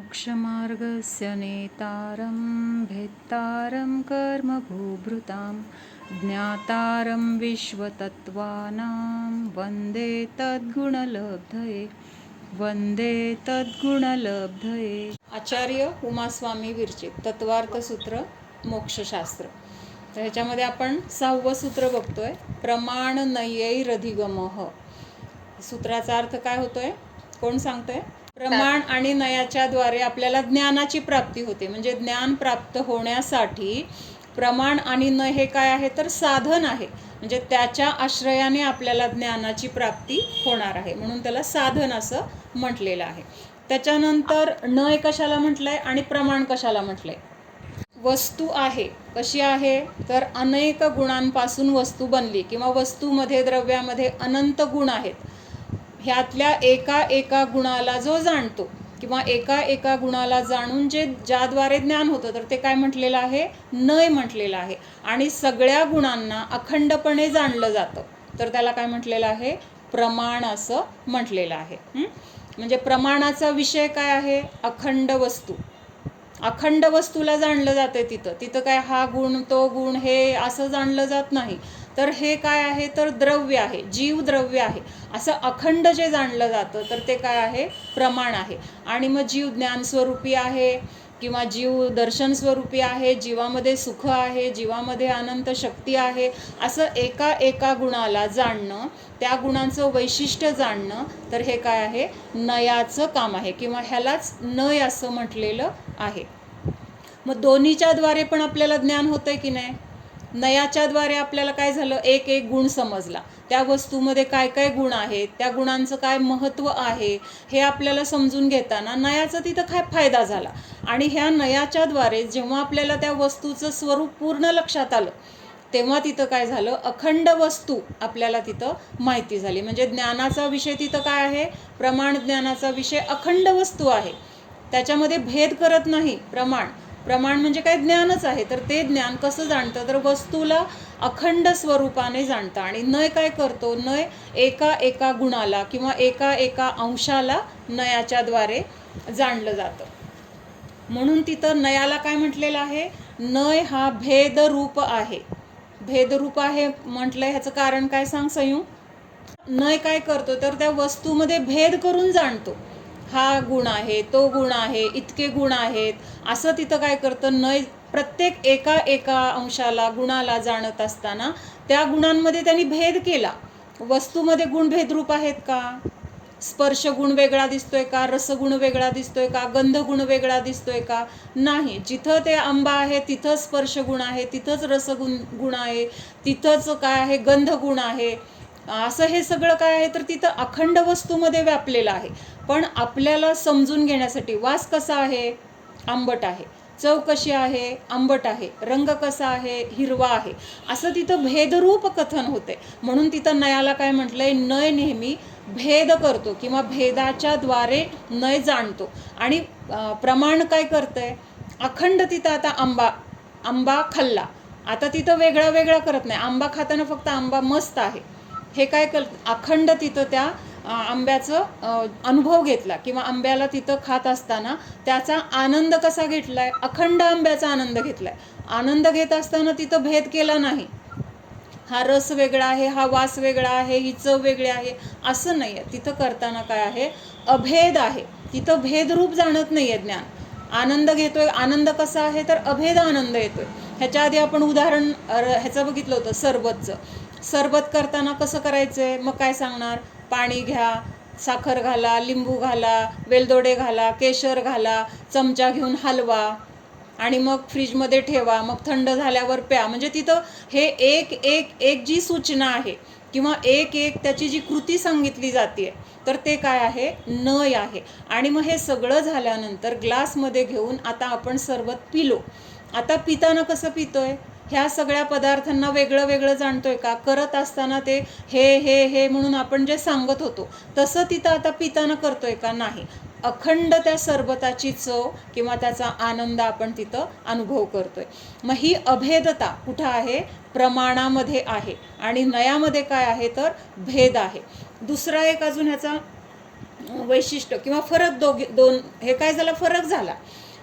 मोक्षमार्गस्य नेतारं भेत्तारं कर्मभूभृतां ज्ञातारं विश्वतत्त्वानां वन्दे तद्गुणलब्धये आचार्य उमास्वामी विरचित तत्वार्थसूत्र मोक्षशास्त्र. तर ह्याच्यामध्ये आपण 6वं सूत्र बघतोय, प्रमाण नयैरधिगमः. सूत्राचा अर्थ काय होतोय, कोण सांगतोय? प्रमाण आणि नयाच्या द्वारे आपल्याला ज्ञानाची प्राप्ती होते. म्हणजे ज्ञान प्राप्त होण्यासाठी प्रमाण आणि नय हे काय आहे तर साधन आहे. म्हणजे त्याच्या आश्रयाने आपल्याला ज्ञानाची प्राप्ती होणार आहे, म्हणून त्याला साधन असं म्हटलेलं आहे. त्याच्यानंतर नय कशाला म्हटलंय आणि प्रमाण कशाला म्हटलंय? वस्तू आहे, कशी आहे तर अनेक गुणांपासून वस्तू बनली, किंवा वस्तूमध्ये द्रव्यामध्ये अनंत गुण आहेत. ह्यातल्या एका गुणाला जो जाणतो, किंवा एका गुणाला जाणून ज्याद्वारे ज्ञान होतं, तर ते काय म्हटलेलं आहे? नय म्हटलेलं आहे. आणि सगळ्या गुणांना अखंडपणे जाणलं जातं, तर त्याला काय म्हटलेलं आहे? प्रमाण असं म्हटलेलं आहे. म्हणजे प्रमाणाचा विषय काय आहे? अखंड वस्तू. अखंड वस्तूला जाणलं जाते. तिथं काय हा गुण तो गुण हे असं जाणलं जात नाही. तर हे काय आहे तर द्रव्य आहे, जीव द्रव्य आहे असं अखंड जे जाणलं जातं, तर ते काय आहे? प्रमाण आहे. आणि मग जीव ज्ञान स्वरूपी आहे, किंवा जीव दर्शन स्वरूपी आहे, जीवामध्ये सुख आहे, जीवामध्ये अनंत शक्ती आहे, असं एका गुणाला जाणणं, त्या गुणांचं वैशिष्ट्य जाणणं, तर हे काय आहे? नयाचं काम आहे, किंवा ह्यालाच नय असं म्हटलेलं आहे. मग दोन्हीच्या द्वारे पण आपल्याला ज्ञान होतंय की नाही? नयाच्या द्वारे आपल्याला काय झालं? एक गुण समजला. त्या वस्तूमध्ये काय काय गुण आहेत, त्या गुणांचं काय महत्त्व आहे, हे आपल्याला समजून घेताना नयाचा तिथं काय फायदा झाला. आणि ह्या नयाच्या द्वारे जेव्हा आपल्याला त्या वस्तूचं स्वरूप पूर्ण लक्षात आलं, तेव्हा तिथं काय झालं? अखंड वस्तू आपल्याला तिथं माहिती झाली. म्हणजे ज्ञानाचा विषय तिथं काय आहे? प्रमाण ज्ञानाचा विषय अखंड वस्तू आहे, त्याच्यामध्ये भेद करत नाही. प्रमाण म्हणजे काय? ज्ञानच आहे. तर ते ज्ञान कसं जाणतं तर वस्तूला अखंड स्वरूपाने जाणतं. आणि नय काय करतो? नय एका गुणाला किंवा एका अंशाला नयाच्या द्वारे जाणलं जातं. म्हणून तिथं नयाला काय म्हटलेलं आहे? नय हा भेदरूप आहे. भेदरूप आहे म्हटलं, ह्याचं कारण काय सांग संयू? नय काय करतो तर त्या वस्तूमध्ये भेद करून जाणतो. हा गुण आहे, तो गुण आहे, इतके गुण आहेत असं तिथं काय करतं? नय प्रत्येक एका अंशाला गुणाला जाणत असताना त्या गुणांमध्ये त्यांनी भेद केला. वस्तूमध्ये गुण भेदरूप आहेत का? स्पर्श गुण वेगळा दिसतोय का? रसगुण वेगळा दिसतोय का? गंध गुण वेगळा दिसतोय का? नाही. जिथं ते आंबा आहे तिथं स्पर्श गुण आहे, तिथंच रसगुण आहे, तिथंच काय आहे? गंध गुण आहे. असं हे सगळं काय आहे तर तिथं अखंड वस्तूमध्ये व्यापलेलं आहे. पण आपल्याला समजून घेण्यासाठी वास कसा आहे? आंबट आहे. चव कशी आहे? आंबट आहे. रंग कसा आहे? हिरवा आहे. असं तिथं भेदरूप कथन होते. म्हणून तिथं नयाला काय म्हटलंय? नय नेहमी भेद करतो, किंवा भेदाच्या द्वारे नय जाणतो. आणि प्रमाण काय करतंय? अखंड तिथं आता आंबा खाल्ला, आता तिथं वेगळा करत नाही. आंबा खाताना फक्त आंबा मस्त आहे हे काय अखंड तिथं त्या आंब्याचं अनुभव घेतला, किंवा आंब्याला तिथं खात असताना त्याचा आनंद कसा घेतलाय? अखंड आंब्याचा आनंद घेतलाय. आनंद घेत असताना तिथं भेद केला नाही. हा रस वेगळा आहे, हा वास वेगळा आहे, ही चव वेगळी आहे असं नाही आहे. तिथं करताना काय आहे? अभेद आहे. तिथं भेदरूप जाणत नाही आहे ज्ञान. आनंद घेतोय, आनंद कसा आहे तर अभेद आनंद येतोय. ह्याच्या आधी आपण उदाहरण ह्याचं बघितलं होतं, सरबतचं. सरबत करताना कसं करायचंय? मग काय सांगणार? पाणी घ्या, साखर घाला, लिंबू घाला, वेलदोडे घाला, केशर घाला, चमचा घेऊन हलवा, आणि मग फ्रीजमध्ये ठेवा, मग थंड झाल्यावर प्या. म्हणजे तिथं हे एक जी सूचना आहे, किंवा एक त्याची जी कृती सांगितली जाते, तर ते काय आहे? नय आहे. आणि मग हे सगळं झाल्यानंतर ग्लासमध्ये घेऊन आता आपण सरबत पिलो. आता पिताना कसं पितोय? ह्या सगळ्या पदार्थांना वेगळं जाणतोय का? करत असताना ते हे म्हणून आपण जे सांगत होतो तसं तिथं आता पिताना करतोय का? नाही. अखंड त्या सरबताची चव किंवा त्याचा आनंद आपण तिथं अनुभव करतोय. मग ही अभेदता कुठं आहे? प्रमाणामध्ये आहे. आणि नयामध्ये काय आहे तर भेद आहे. दुसरा एक अजून ह्याचा वैशिष्ट्य किंवा फरक दोन हे काय झालं, फरक झाला.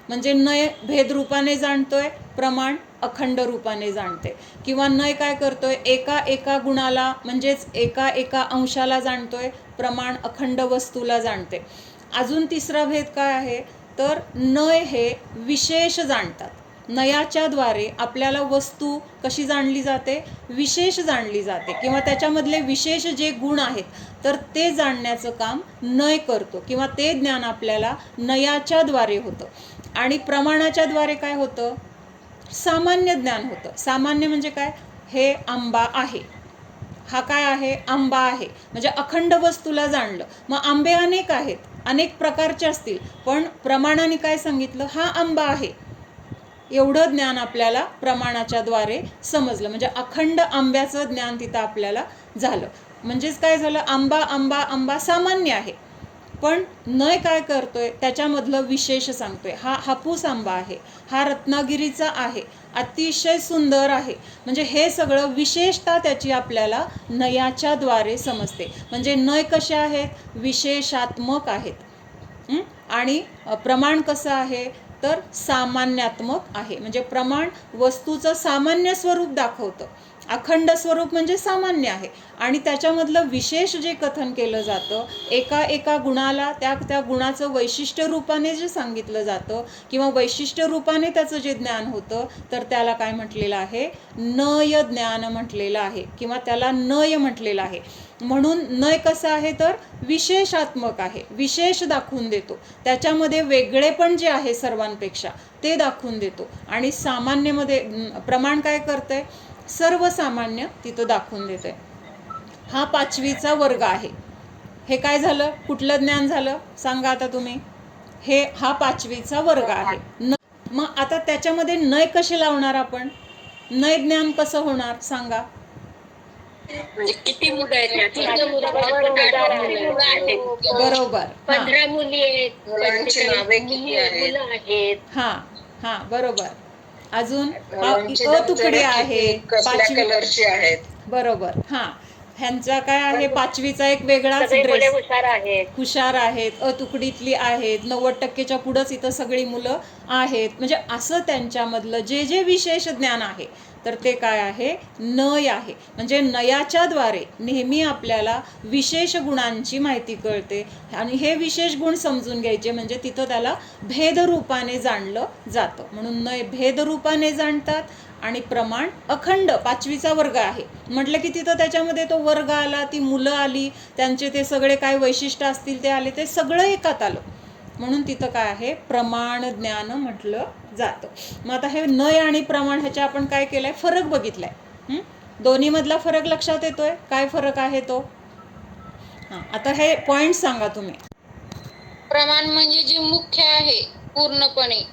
म्हणजे नय भेद रूपाने जाणतोय, प्रमाण अखंड रूपाने जाणते. किंवा नय काय करतोय, एका एका गुणाला म्हणजेच एका एका अंशाला जाणतोय, प्रमाण अखंड वस्तूला जाणते. अजून तिसरा भेद काय आहे, तर नय हे विशेष जाणतात. नयाच्या द्वारे आपल्याला वस्तू कशी जाणली जाते, विशेष जाणली जाते. किंवा त्याच्यामधले विशेष जे गुण आहेत तर ते जाणण्याचं काम नय करतो, किंवा ते ज्ञान आपल्याला नयाच्या द्वारे होतं. आणि प्रमाणाच्या द्वारे काय होतं, सामान्य ज्ञान होतं. सामान्य म्हणजे काय, हे आंबा आहे, हा काय आहे, आंबा आहे, म्हणजे अखंड वस्तूला जाणलं. मग आंबे अनेक आहेत, अनेक प्रकारचे असतील, पण प्रमाणाने काय सांगितलं, हा आंबा आहे. एवढं ज्ञान आपल्याला प्रमाणाच्या द्वारे समजलं. म्हणजे अखंड आंब्याचं ज्ञान तिथं आपल्याला झालं. म्हणजेच काय झालं, आंबा आंबा आंबा सामान्य आहे, पण नय काय करतोय, त्याच्यामधलं विशेष सांगतोय. हा हापूस आंबा आहे, हा रत्नागिरीचा आहे, अतिशय सुंदर आहे. म्हणजे हे सगळं विशेषता त्याची आपल्याला नयाच्या द्वारे समजते. म्हणजे नय कसे आहेत, विशेषात्मक आहेत. आणि प्रमाण कसं आहे, तर सामान्यात्मक आहे. म्हणजे प्रमाण वस्तूचं सामान्य स्वरूप दाखवतं, अखंड स्वरूप म्हणजे सामान्य आहे. आणि त्याच्यामधलं विशेष जे कथन केलं जातं, एका एका गुणाला त्या त्या गुणाचं वैशिष्ट्य रूपाने जे सांगितलं जातं, किंवा वैशिष्ट्य रूपाने त्याचं जे ज्ञान होतं, तर त्याला काय म्हटलेलं आहे, नय ज्ञान म्हटलेलं आहे, किंवा त्याला नय म्हटलेलं आहे. म्हणून नय कसं आहे, तर विशेषात्मक आहे, विशेष दाखवून देतो. त्याच्यामध्ये वेगळेपण जे आहे सर्वांपेक्षा ते दाखवून देतो. आणि सामान्यमध्ये प्रमाण काय करतंय, सर्वसामान्य तिथं दाखवून देतंय. हा 5वीचा वर्ग आहे. हे काय झालं, कुठलं ज्ञान झालं सांगा आता तुम्ही, हा 5वीचा वर्ग आहे. मग आता त्याच्यामध्ये नय कसे लावणार आपण, नय ज्ञान कसं होणार सांगा. म्हणजे किती मुलं आहेत, बरोबर, 15 मुली आहेत, मुलं आहेत. हा हा बरोबर. अजून तुकडी आहे, 5वी कलरची आहेत. बरोबर, हा ह्यांचा काय आहे, 5वीचा एक वेगळाच ड्रेस, हुशार आहेत, तुकडीतली आहेत, 90% पुढंच इथं सगळी मुलं आहेत. म्हणजे असं त्यांच्यामधलं जे जे विशेष ज्ञान आहे, तर ते काय आहे, नय आहे. म्हणजे नयाच्या द्वारे नेहमी आपल्याला विशेष गुणांची माहिती कळते. आणि हे विशेष गुण समजून घ्यायचे, म्हणजे तिथं त्याला भेदरूपाने जाणलं जातं. म्हणून नय भेदरूपाने जाणतात. आणि प्रमाण अखंड 5वीचा वर्ग आहे म्हटलं की तिथं त्याच्यामध्ये तो वर्ग आला, ती मुलं आली, त्यांचे ते सगळे काय वैशिष्ट्य असतील ते आले, ते सगळं एकात आलं. म्हणून तिथं काय आहे, प्रमाण ज्ञान म्हटलं जातं. मग आता हे नय आणि प्रमाण ह्याच्या आपण काय केलंय, फरक बघितलाय. दोन्ही मधला फरक लक्षात येतोय, काय फरक आहे तो. आता हे पॉइंट सांगा तुम्ही. प्रमाण म्हणजे जे मुख्य आहे, पूर्णपणे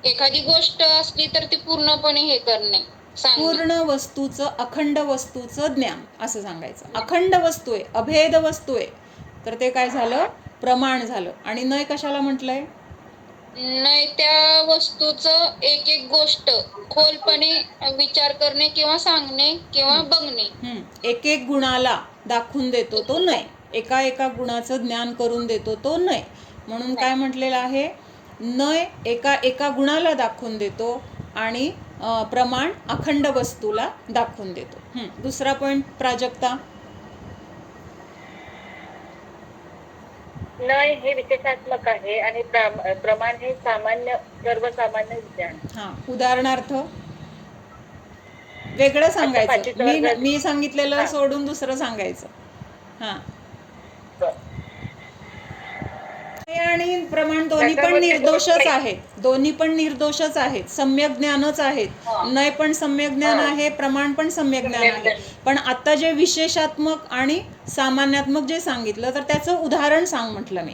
एखादी गोष्ट असली तर ती पूर्णपणे हे करणे, पूर्ण वस्तूचं, अखंड वस्तूचं ज्ञान असं सांगायचं. अखंड वस्तू आहे, अभेद वस्तू आहे, तर ते काय झालं, प्रमाण झालं. आणि नय कशाला म्हटलंय, नय त्या वस्तूचं एक एक गोष्ट खोलपणे विचार करणे किंवा सांगणे किंवा बघणे. एक एक गुणाला दाखवून देतो तो नय, एका एका गुणाचं ज्ञान करून देतो तो नय. म्हणून काय म्हटलेलं आहे, नय एका एका गुणाला दाखवून देतो, आणि प्रमाण अखंड वस्तूला दाखवून देतो. दुसरा पॉइंट प्राजक्ता. नय हे विशेषात्मक आहे आणि प्रमाण हे सामान्य, सर्वसामान्य ज्ञान. उदाहरणार्थ वेगळं सांगायचं, मी सांगितलेलं सोडून दुसरं सांगायचं. आणि प्रमाण दोन्ही पण निर्दोषच आहेत, दोन्ही पण निर्दोषच आहेत, सम्यक ज्ञानच आहेत. नय पण सम्यक ज्ञान आहे, प्रमाण पण सम्यक ज्ञान आहे. पण आता जे विशेषात्मक आणि सामान्यात्मक जे सांगितलं, तर त्याचं उदाहरण सांग म्हटलं मी.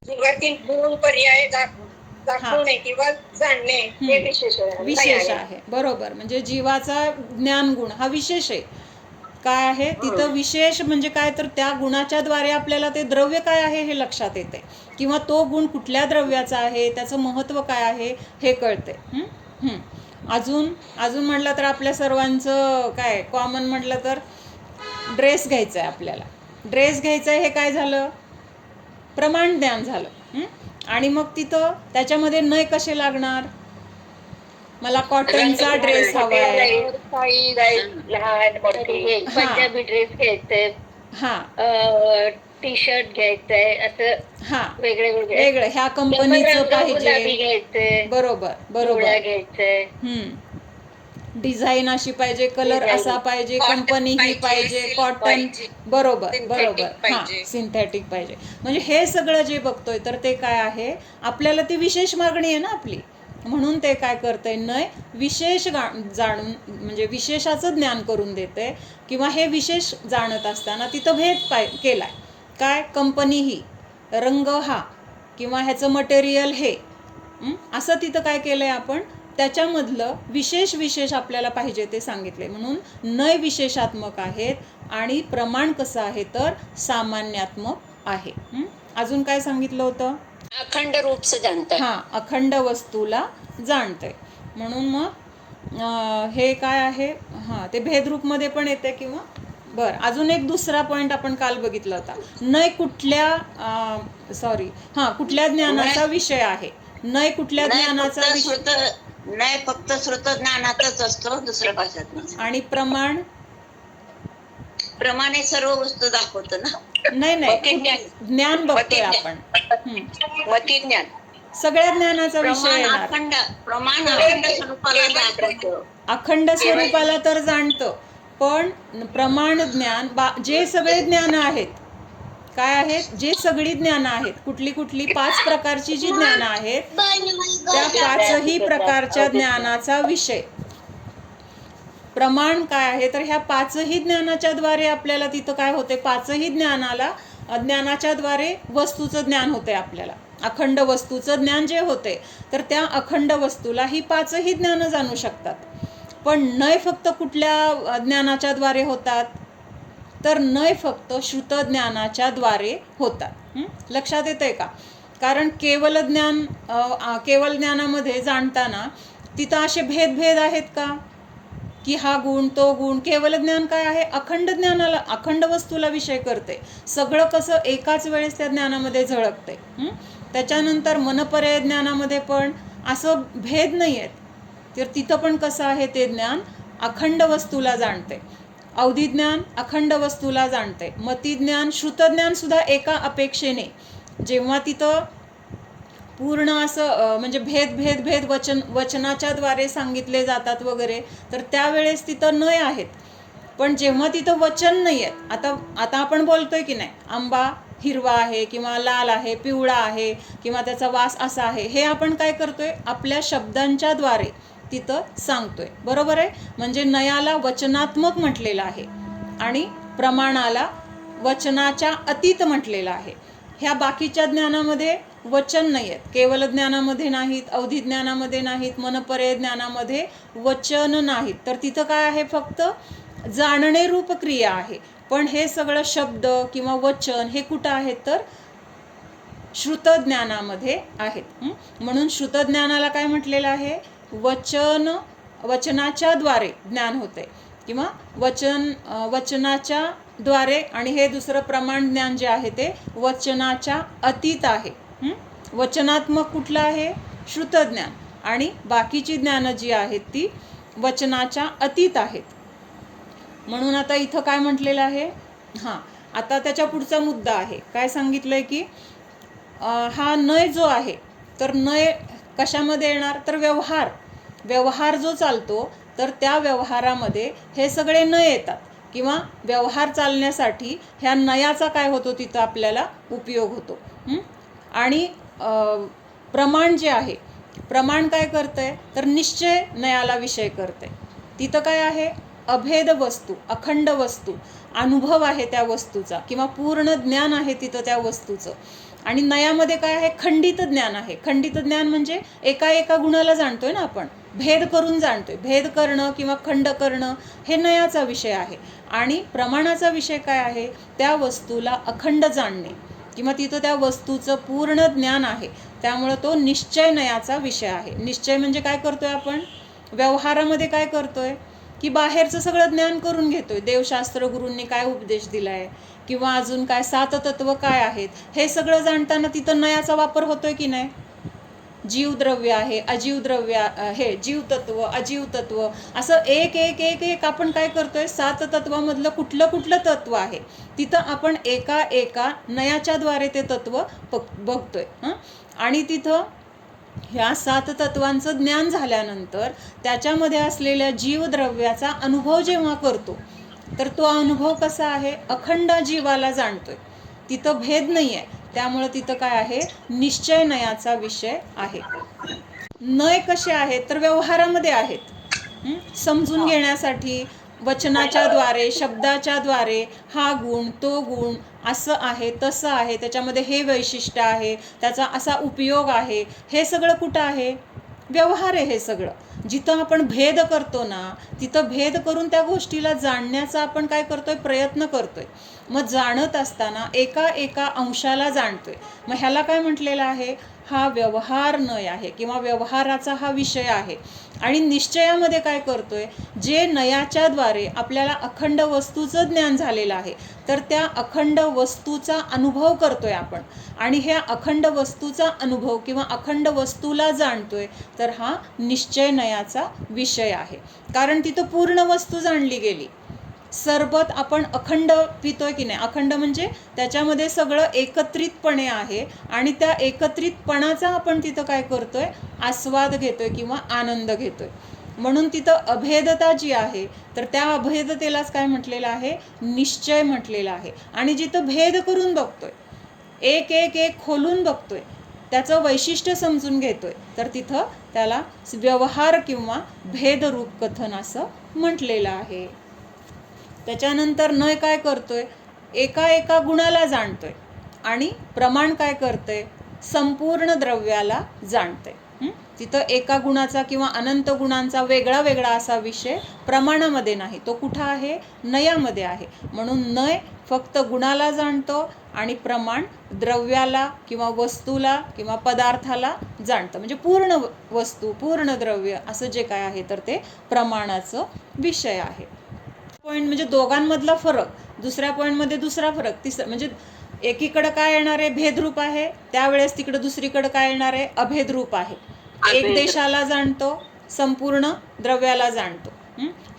जीवातील गुण पर्याय दाखवणे किंवा जाणणे हे विशेष आहे. बरोबर, म्हणजे जीवाचा ज्ञान गुण हा विशेष आहे. काय आहे तिथं विशेष म्हणजे काय, तर त्या गुणाच्या द्वारे आपल्याला ते द्रव्य काय आहे हे लक्षात येते, किंवा तो गुण कुठल्या द्रव्याचा आहे, त्याचं महत्त्व काय आहे हे कळते. अजून अजून म्हटलं तर आपल्या सर्वांचं काय कॉमन म्हटलं तर ड्रेस घ्यायचा आहे आपल्याला. ड्रेस घ्यायचा आहे, हे काय झालं, प्रमाण ज्ञान झालं. आणि मग तिथं त्याच्यामध्ये नय कसे लागणार? मला कॉटनचा ड्रेस हवा आहे. लहान मोठी पंजाबी ड्रेस घ्यायचंय, टी शर्ट घ्यायचंय, असं वेगळं ह्या कंपनीचं पाहिजे. घ्यायचंय, बरोबर घ्यायचंय, डिझाईन अशी पाहिजे, कलर असा पाहिजे, कंपनी ही पाहिजे, कॉटन, बरोबर सिंथेटिक पाहिजे. म्हणजे हे सगळं जे बघतोय तर ते काय आहे, आपल्याला ती विशेष मागणी आहे ना आपली, म्हणून ते काय करतंय, नय विशेष जाणून म्हणजे विशेषाचं ज्ञान करून देते. किंवा हे विशेष जाणत असताना तिथं भेद केलाय. काय? कंपनी ही, रंग हा, किंवा ह्याचं मटेरियल हे, असं तिथं काय केलंय आपण, त्याच्यामधलं विशेष आपल्याला पाहिजे ते सांगितले. म्हणून नय विशेषात्मक आहेत आणि प्रमाण कसं आहे तर सामान्यात्मक आहे. अजून काय सांगितलं होतं? अखंड रूप से जाणतंय. अखंड वस्तूला जाणतंय. म्हणून मग हे काय आहे, ते भेदरूपमध्ये पण येते. किंवा अजून एक दुसरा पॉईंट आपण काल बघितला होता. नय कुठल्या ज्ञानाचा विषय आहे? नय कुठल्या ज्ञानाचा विषय? नाही, फक्त श्रुत ज्ञानातच असतो, दुसऱ्या भाषेत नसतो. आणि प्रमाण प्रमाणे सर्व वस्तू दाखवतो ना. नाही ज्ञान बघतोय आपण. मती ज्ञान सगळ्या ज्ञानाचा विषय येणार. प्रमाण अखंड स्वरूपाला दाखवतो. अखंड स्वरूपाला तर जाणतं, पण प्रमाण ज्ञान जे सगळे ज्ञान आहेत, काय आहेत, जे सगळी ज्ञान आहेत, कुठली 5 प्रकारची जी ज्ञान आहेत, त्या 5ही प्रकारच्या ज्ञानाचा विषय प्रमाण काय आहे. तर ह्या 5ही ज्ञानाच्या द्वारे आपल्याला तिथं काय होते, 5ही ज्ञानाच्या द्वारे वस्तूचं ज्ञान होते आपल्याला. अखंड वस्तूचं ज्ञान जे होते, तर त्या अखंड वस्तूला ही 5ही ज्ञानं जाणू शकतात. पण नय फक्त कुठल्या ज्ञानाच्या द्वारे होतात, तर नय फक्त श्रुत ज्ञानाच्या द्वारे होतात. लक्षात येतंय का? कारण केवल ज्ञानामध्ये जाणताना तिथं असे भेद आहेत का, की हा गुण तो गुण? केवल ज्ञान काय आहे, अखंड ज्ञानाला, अखंड वस्तूला विषय करते. सगळं कसं एकाच वेळेस त्या ज्ञानामध्ये झळकते. त्याच्यानंतर मनपर्याय ज्ञानामध्ये पण असं भेद नाही आहेत. तर तिथं पण कसं आहे, ते ज्ञान अखंड वस्तूला जाणते. अवधिज्ञान अखंड वस्तूला जाणते. मतिज्ञान, श्रुतज्ञान सुद्धा एका अपेक्षेने, जेव्हा तिथं पूर्ण असं म्हणजे भेद वचनाच्या द्वारे सांगितले जातात वगैरे, तर त्यावेळेस तिथं नय आहेत. पण जेव्हा तिथं वचन नाही आहेत, आता आपण बोलतोय की नाही, आंबा हिरवा आहे किंवा लाल आहे, पिवळा आहे, किंवा त्याचा वास असा आहे, हे आपण काय करतोय, आपल्या शब्दांच्या द्वारे तिथं सांगतोय. बरोबर आहे? म्हणजे नयाला वचनात्मक म्हटलेलं आहे आणि प्रमाणाला वचनाच्या अतीत म्हटलेलं आहे. ह्या बाकीच्या ज्ञानामध्ये वचन नाही आहेत. केवल ज्ञानामध्ये नाहीत, अवधी ज्ञानामध्ये नाहीत, मनपर्याय ज्ञानामध्ये वचन नाहीत. तर तिथं काय आहे, फक्त जाणणे रूप क्रिया आहे. पण हे सगळं शब्द किंवा वचन हे कुठं आहेत, तर श्रुत ज्ञानामध्ये आहेत. म्हणून श्रुत ज्ञानाला काय म्हटलेलं आहे, वचनाच्या द्वारे ज्ञान होते, किंवा वचनाच्या द्वारे. आणि हे दुसरं प्रमाण ज्ञान जे आहे ते वचनाच्या अतीत आहे. वचनात्मक कुठलं आहे, श्रुतज्ञान. आणि बाकीची ज्ञानं जी आहेत ती वचनाच्या अतीत आहेत. म्हणून आता इथं काय म्हटलेलं आहे, आता त्याच्या पुढचा मुद्दा आहे. काय सांगितलंय की हा नय जो आहे, तर नय कशामध्ये येणार, तर व्यवहार जो चालतो, तर त्या व्यवहारामध्ये हे सगळे नय येतात. किंवा व्यवहार चालण्यासाठी ह्या नयाचा काय होतो, तिथं आपल्याला उपयोग होतो. आणि प्रमाण जे आहे, प्रमाण काय करतंय, तर निश्चय नयाला विषय करते. तिथं काय आहे, अभेद वस्तू, अखंड वस्तू, अनुभव आहे त्या वस्तूचा, किंवा पूर्ण ज्ञान आहे तिथं त्या वस्तूचं. आणि नयामध्ये काय आहे, खंडित ज्ञान आहे. खंडित ज्ञान म्हणजे एका गुणाला जाणतोय ना आपण, भेद करून जाणतोय. भेद करणं किंवा खंड करणं हे नयाचा विषय आहे. आणि प्रमाणाचा विषय काय आहे, त्या वस्तूला अखंड जाणणे, किंवा तिथं त्या वस्तूचं पूर्ण ज्ञान आहे. त्यामुळं तो निश्चय नयाचा विषय आहे. निश्चय म्हणजे काय करतोय आपण, व्यवहारामध्ये काय करतोय, की बाहेरचं सगळं ज्ञान करून घेतोय. देवशास्त्र गुरूंनी काय उपदेश दिलाय किंवा अजून काय 7 तत्व काय आहेत हे सगळं जाणताना तिथं नयाचा वापर होतोय की नाही. जीव द्रव्य आहे, अजीव द्रव्य हे जीव तत्व, अजीव तत्व, असं एक एक एक एक आपण काय करतोय 7 तत्वामधलं कुठलं कुठलं तत्व आहे तिथं आपण एका एका नयाच्या द्वारे ते तत्व बघतोय. आणि तिथं ह्या 7 तत्वांचं ज्ञान झाल्यानंतर त्याच्यामध्ये असलेल्या जीवद्रव्याचा अनुभव जेव्हा करतो तर तो अनुभव कसा आहे, अखंड जीवाला जाणतोय. तिथं भेद नाही आहे. त्यामुळं तिथं काय आहे, निश्चय नयाचा विषय आहे. नय कसे आहेत तर व्यवहारामध्ये आहेत. समजून घेण्यासाठी वचनाच्या द्वारे, शब्दाच्या द्वारे हा गुण तो गुण असं आहे तसं आहे, त्याच्यामध्ये हे वैशिष्ट्य आहे, त्याचा असा उपयोग आहे, हे सगळं कुठं आहे, व्यवहार आहे. हे सगळं जिथं आपण भेद करतो ना तिथं भेद करून त्या गोष्टीला जाणण्याचा आपण काय करतोय, प्रयत्न करतोय. मग जाणत असताना एका एका अंशाला जाणतोय. मग ह्याला काय म्हटलेलं आहे, हा व्यवहार नय आहे किंवा व्यवहाराचा हा विषय आहे. आणि निश्चयामध्ये काय करतोय, जे नयाच्या द्वारे आपल्याला अखंड वस्तूचं ज्ञान झालेलं आहे तर त्या अखंड वस्तूचा अनुभव करतोय आपण. आणि ह्या अखंड वस्तूचा अनुभव किंवा अखंड वस्तूला जाणतोय तर हा निश्चय नयाचा विषय आहे. कारण तिथं पूर्ण वस्तू जाणली गेली. सरबत आपण अखंड पितोय की नाही, अखंड म्हणजे त्याच्यामध्ये सगळं एकत्रितपणे आहे आणि त्या एकत्रितपणाचा आपण तिथं काय करतोय, आस्वाद घेतोय किंवा आनंद घेतोय. म्हणून तिथं अभेदता जी आहे तर त्या अभेदतेलाच काय म्हटलेलं आहे, निश्चय म्हटलेलं आहे. आणि जिथं भेद करून बघतोय, एक एक एक खोलून बघतोय, त्याचं वैशिष्ट्य समजून घेतोय तर तिथं त्याला व्यवहार किंवा भेदरूप कथन असं म्हटलेलं आहे. त्याच्यानंतर नय काय करतोय, एका एका गुणाला जाणतोय आणि प्रमाण काय करतंय, संपूर्ण द्रव्याला जाणतंय. तिथं एका गुणाचा किंवा अनंत गुणांचा वेगळा वेगळा असा विषय प्रमाणामध्ये नाही, तो कुठं आहे, नयामध्ये आहे. म्हणून नय फक्त गुणाला जाणतो आणि प्रमाण द्रव्याला किंवा वस्तूला किंवा पदार्थाला जाणतं. म्हणजे पूर्ण वस्तू पूर्ण द्रव्य असं जे काय आहे तर ते प्रमाणाचं विषय आहे. पॉईंट म्हणजे दोघांमधला फरक, दुसऱ्या पॉईंटमध्ये दुसरा फरक, तिसरा म्हणजे एकीकडं काय येणार आहे, भेदरूप आहे, त्यावेळेस तिकडं दुसरीकडं काय येणार आहे, अभेदरूप आहे. एक देशाला जाणतो, संपूर्ण द्रव्याला जाणतो.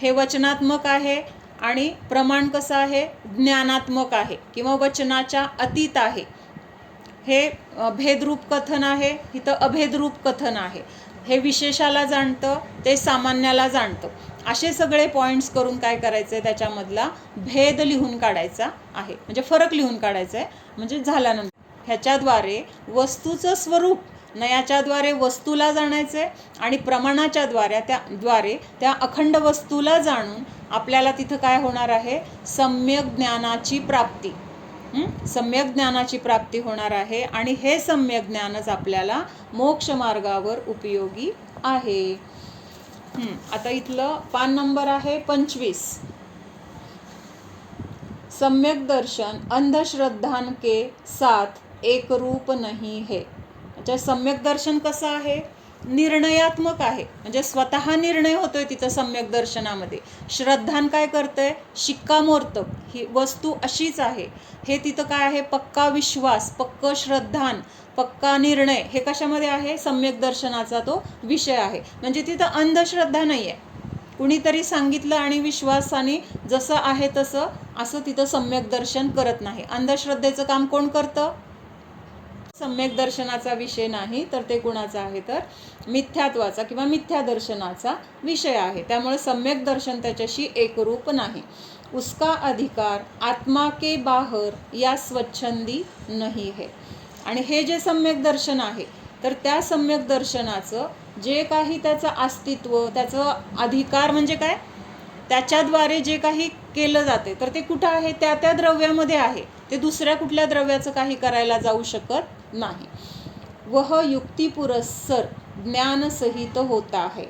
हे वचनात्मक आहे आणि प्रमाण कसं आहे, ज्ञानात्मक आहे किंवा वचनाच्या अतीत आहे. हे भेदरूप कथन आहे, इथं अभेदरूप कथन आहे. हे विशेषाला जाणतं, ते सामान्याला जाणतं. असे सगळे पॉईंट्स करून काय करायचं आहे, त्याच्यामधला भेद लिहून काढायचा आहे, म्हणजे फरक लिहून काढायचा आहे. म्हणजे झाल्यानंतर ह्याच्याद्वारे वस्तूचं स्वरूप, नयाच्याद्वारे वस्तूला जाणायचं आहे आणि प्रमाणाच्या द्वारे त्या अखंड वस्तूला जाणून आपल्याला तिथं काय होणार आहे, सम्यक ज्ञानाची प्राप्ती. सम्यक ज्ञानाची प्राप्ती होणार आहे आणि हे सम्यक ज्ञानच आपल्याला मोक्ष मार्गावर उपयोगी आहे. आता इथलं पान नंबर आहे 25. सम्यक दर्शन अंधश्रद्धान के साथ एक रूप नहीं है. म्हणजे सम्यक दर्शन कसं आहे, निर्णयात्मक आहे. म्हणजे स्वतः निर्णय होतोय तिथं सम्यक दर्शनामध्ये. श्रद्धान काय करतंय, शिक्कामोर्तब, ही वस्तू अशीच आहे, हे तिथं काय आहे, पक्का विश्वास, पक्क श्रद्धान, पक्का निर्णय, हे कशामध्ये आहे, सम्यक दर्शनाचा तो विषय आहे. म्हणजे तिथं अंधश्रद्धा नाही आहे, कुणीतरी सांगितलं आणि विश्वासाने जसं आहे तसं असं तिथं सम्यक दर्शन करत नाही. अंधश्रद्धेचं काम कोण करतं, सम्यक दर्शनाचा विषय नाही तर ते कुणाचा आहे, तर मिथ्यात्वाचा किंवा मिथ्या दर्शनाचा विषय आहे. त्यामुळे सम्यक दर्शन त्याच्याशी एकरूप नाही. उसका अधिकार आत्मा के बाहर या स्वच्छंदी नहीं है. आणि हे जे सम्यक दर्शन आहे तर त्या सम्यक दर्शनाचं जे काही त्याचं अस्तित्व, त्याचं अधिकार म्हणजे काय, त्याच्याद्वारे जे काही केलं जाते तर ते कुठं आहे, त्या त्या द्रव्यामध्ये आहे. ते दुसऱ्या कुठल्या द्रव्याचं काही करायला जाऊ शकत नाही. वह युक्तिपुरस्सर ज्ञानसहित होता आहे.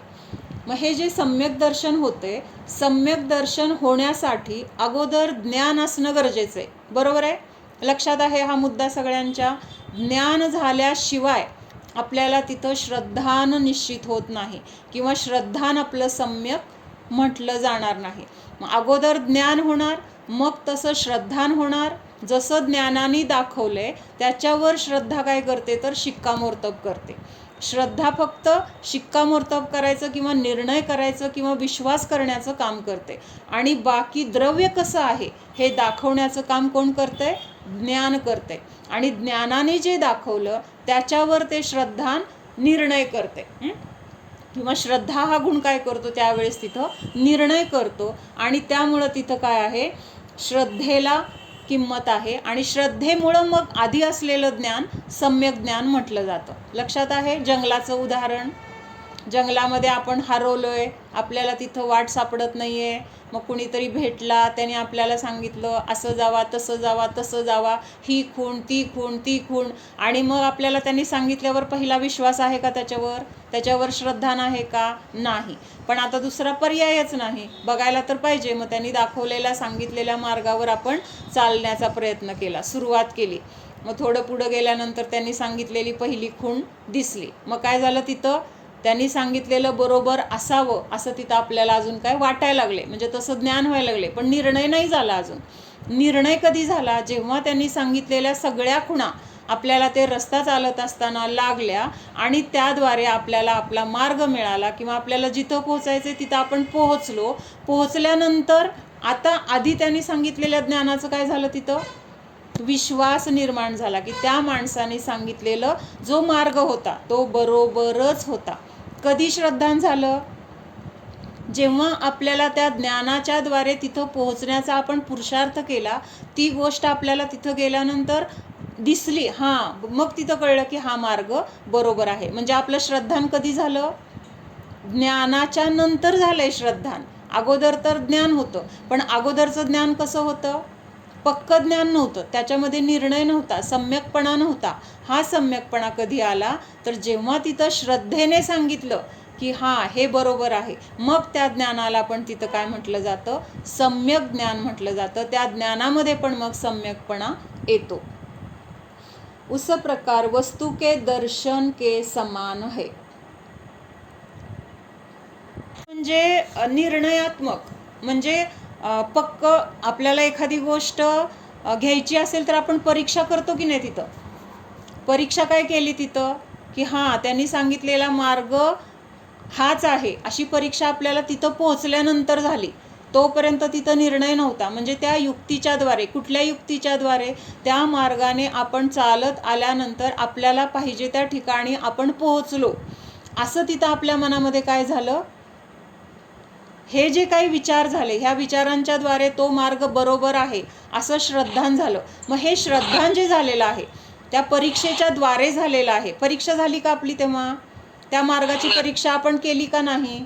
मग हे जे सम्यक दर्शन होते, सम्यक दर्शन होण्यासाठी अगोदर ज्ञान असणं गरजेचं आहे. बरोबर आहे, लक्षात आहे हा मुद्दा सगळ्यांच्या. ज्ञान झाल्याशिवाय आपल्याला तिथं श्रद्धान निश्चित होत नाही किंवा श्रद्धान आपलं सम्यक म्हटलं जाणार नाही. मग अगोदर ज्ञान होणार, मग तसं श्रद्धान होणार. जसं ज्ञानाने दाखवलंय त्याच्यावर श्रद्धा काय करते तर शिक्कामोर्तब करते. श्रद्धा फक्त शिक्कामोर्तब करायचं किंवा निर्णय करायचं किंवा विश्वास करण्याचं काम करते. आणि बाकी द्रव्य कसं आहे हे दाखवण्याचं काम कोण करते? ज्ञान करते. आणि ज्ञानाने जे दाखवलं त्याच्यावर ते श्रद्धा निर्णय करते. किंवा श्रद्धा हा गुण काय करतो त्यावेळेस तिथं निर्णय करतो. आणि त्यामुळं तिथं काय आहे? श्रद्धेला किंमत आहे. आणि श्रद्धेमुळं मग आधी असलेलं ज्ञान सम्यक ज्ञान म्हटलं जातं. लक्षात आहे? जंगलाचं उदाहरण, जंगलामध्ये आपण हरवलोय, आपल्याला तिथं वाट सापडत नाही आहे. मग कुणीतरी भेटला, त्याने आपल्याला सांगितलं असं जावा तसं जावा तसं जावा, ही खूण ती खूण ती खूण. आणि मग आपल्याला त्यांनी सांगितल्यावर पहिला विश्वास आहे का त्याच्यावर श्रद्धा आहे का? नाही. पण आता दुसरा पर्यायच नाही, बघायला तर पाहिजे. मग त्यांनी दाखवलेल्या सांगितलेल्या मार्गावर आपण चालण्याचा प्रयत्न केला, सुरुवात केली. मग थोडं पुढं गेल्यानंतर त्यांनी सांगितलेली पहिली खूण दिसली. मग काय झालं? तिथं त्यांनी सांगितलेलं बरोबर असावं असं तिथं आपल्याला अजून काय वाटायला लागले, म्हणजे तसं ज्ञान व्हायला लागले. पण निर्णय नाही झाला अजून. निर्णय कधी झाला? जेव्हा त्यांनी सांगितलेल्या सगळ्या खुणा आपल्याला ते रस्ता चालत असताना लागल्या आणि त्याद्वारे आपल्याला आपला मार्ग मिळाला किंवा आपल्याला जिथं पोहोचायचं तिथं आपण पोहोचलो. पोहोचल्यानंतर आता आधी त्यांनी सांगितलेल्या ज्ञानाचं काय झालं? तिथं विश्वास निर्माण झाला की त्या माणसाने सांगितलेलं जो मार्ग होता तो बरोबरच होता. कधी श्रद्धान झालं? जेव्हा आपल्याला त्या ज्ञानाच्या द्वारे तिथं पोहोचण्याचा आपण पुरुषार्थ केला, ती गोष्ट आपल्याला तिथं गेल्यानंतर दिसली, हां, मग तिथं कळलं की हा मार्ग बरोबर आहे. म्हणजे आपलं श्रद्धान कधी झालं? ज्ञानाच्या नंतर झालंय श्रद्धान. अगोदर तर ज्ञान होतं, पण अगोदरचं ज्ञान कसं होतं? पक्क ज्ञान नव्हतं, त्याच्यामध्ये निर्णय नव्हता, सम्यकपणा नव्हता. हा सम्यकपणा कधी आला? तर जेव्हा तिथं श्रद्धेने सांगितलं की हां हे बरोबर आहे, मग त्या ज्ञानाला पण तिथं काय म्हटलं जातं? सम्यक ज्ञान म्हटलं जातं. त्या ज्ञानामध्ये पण मग सम्यकपणा येतो. उस प्रकार वस्तू के दर्शन के समान है. म्हणजे निर्णयात्मक, म्हणजे पक्क. आपल्याला एखादी गोष्ट घ्यायची असेल तर आपण परीक्षा करतो की नाही? तिथं परीक्षा काय केली तिथं की हां त्यांनी सांगितलेला मार्ग हाच आहे अशी परीक्षा आपल्याला तिथं पोहोचल्यानंतर झाली. तोपर्यंत तिथं निर्णय नव्हता. म्हणजे त्या युक्तीच्या द्वारे, कुठल्या युक्तीच्या द्वारे? त्या मार्गाने आपण चालत आल्यानंतर आपल्याला पाहिजे त्या ठिकाणी आपण पोहोचलो. असं तिथं आपल्या मनामध्ये काय झालं? हे जे काही विचार झाले, ह्या विचारांच्या द्वारे तो मार्ग बरोबर आहे असं श्रद्धान झालं. मग हे श्रद्धान जे झालेलं आहे त्या परीक्षेच्या द्वारे झालेलं आहे. परीक्षा झाली का आपली? तेव्हा त्या मार्गाची परीक्षा आपण केली का नाही?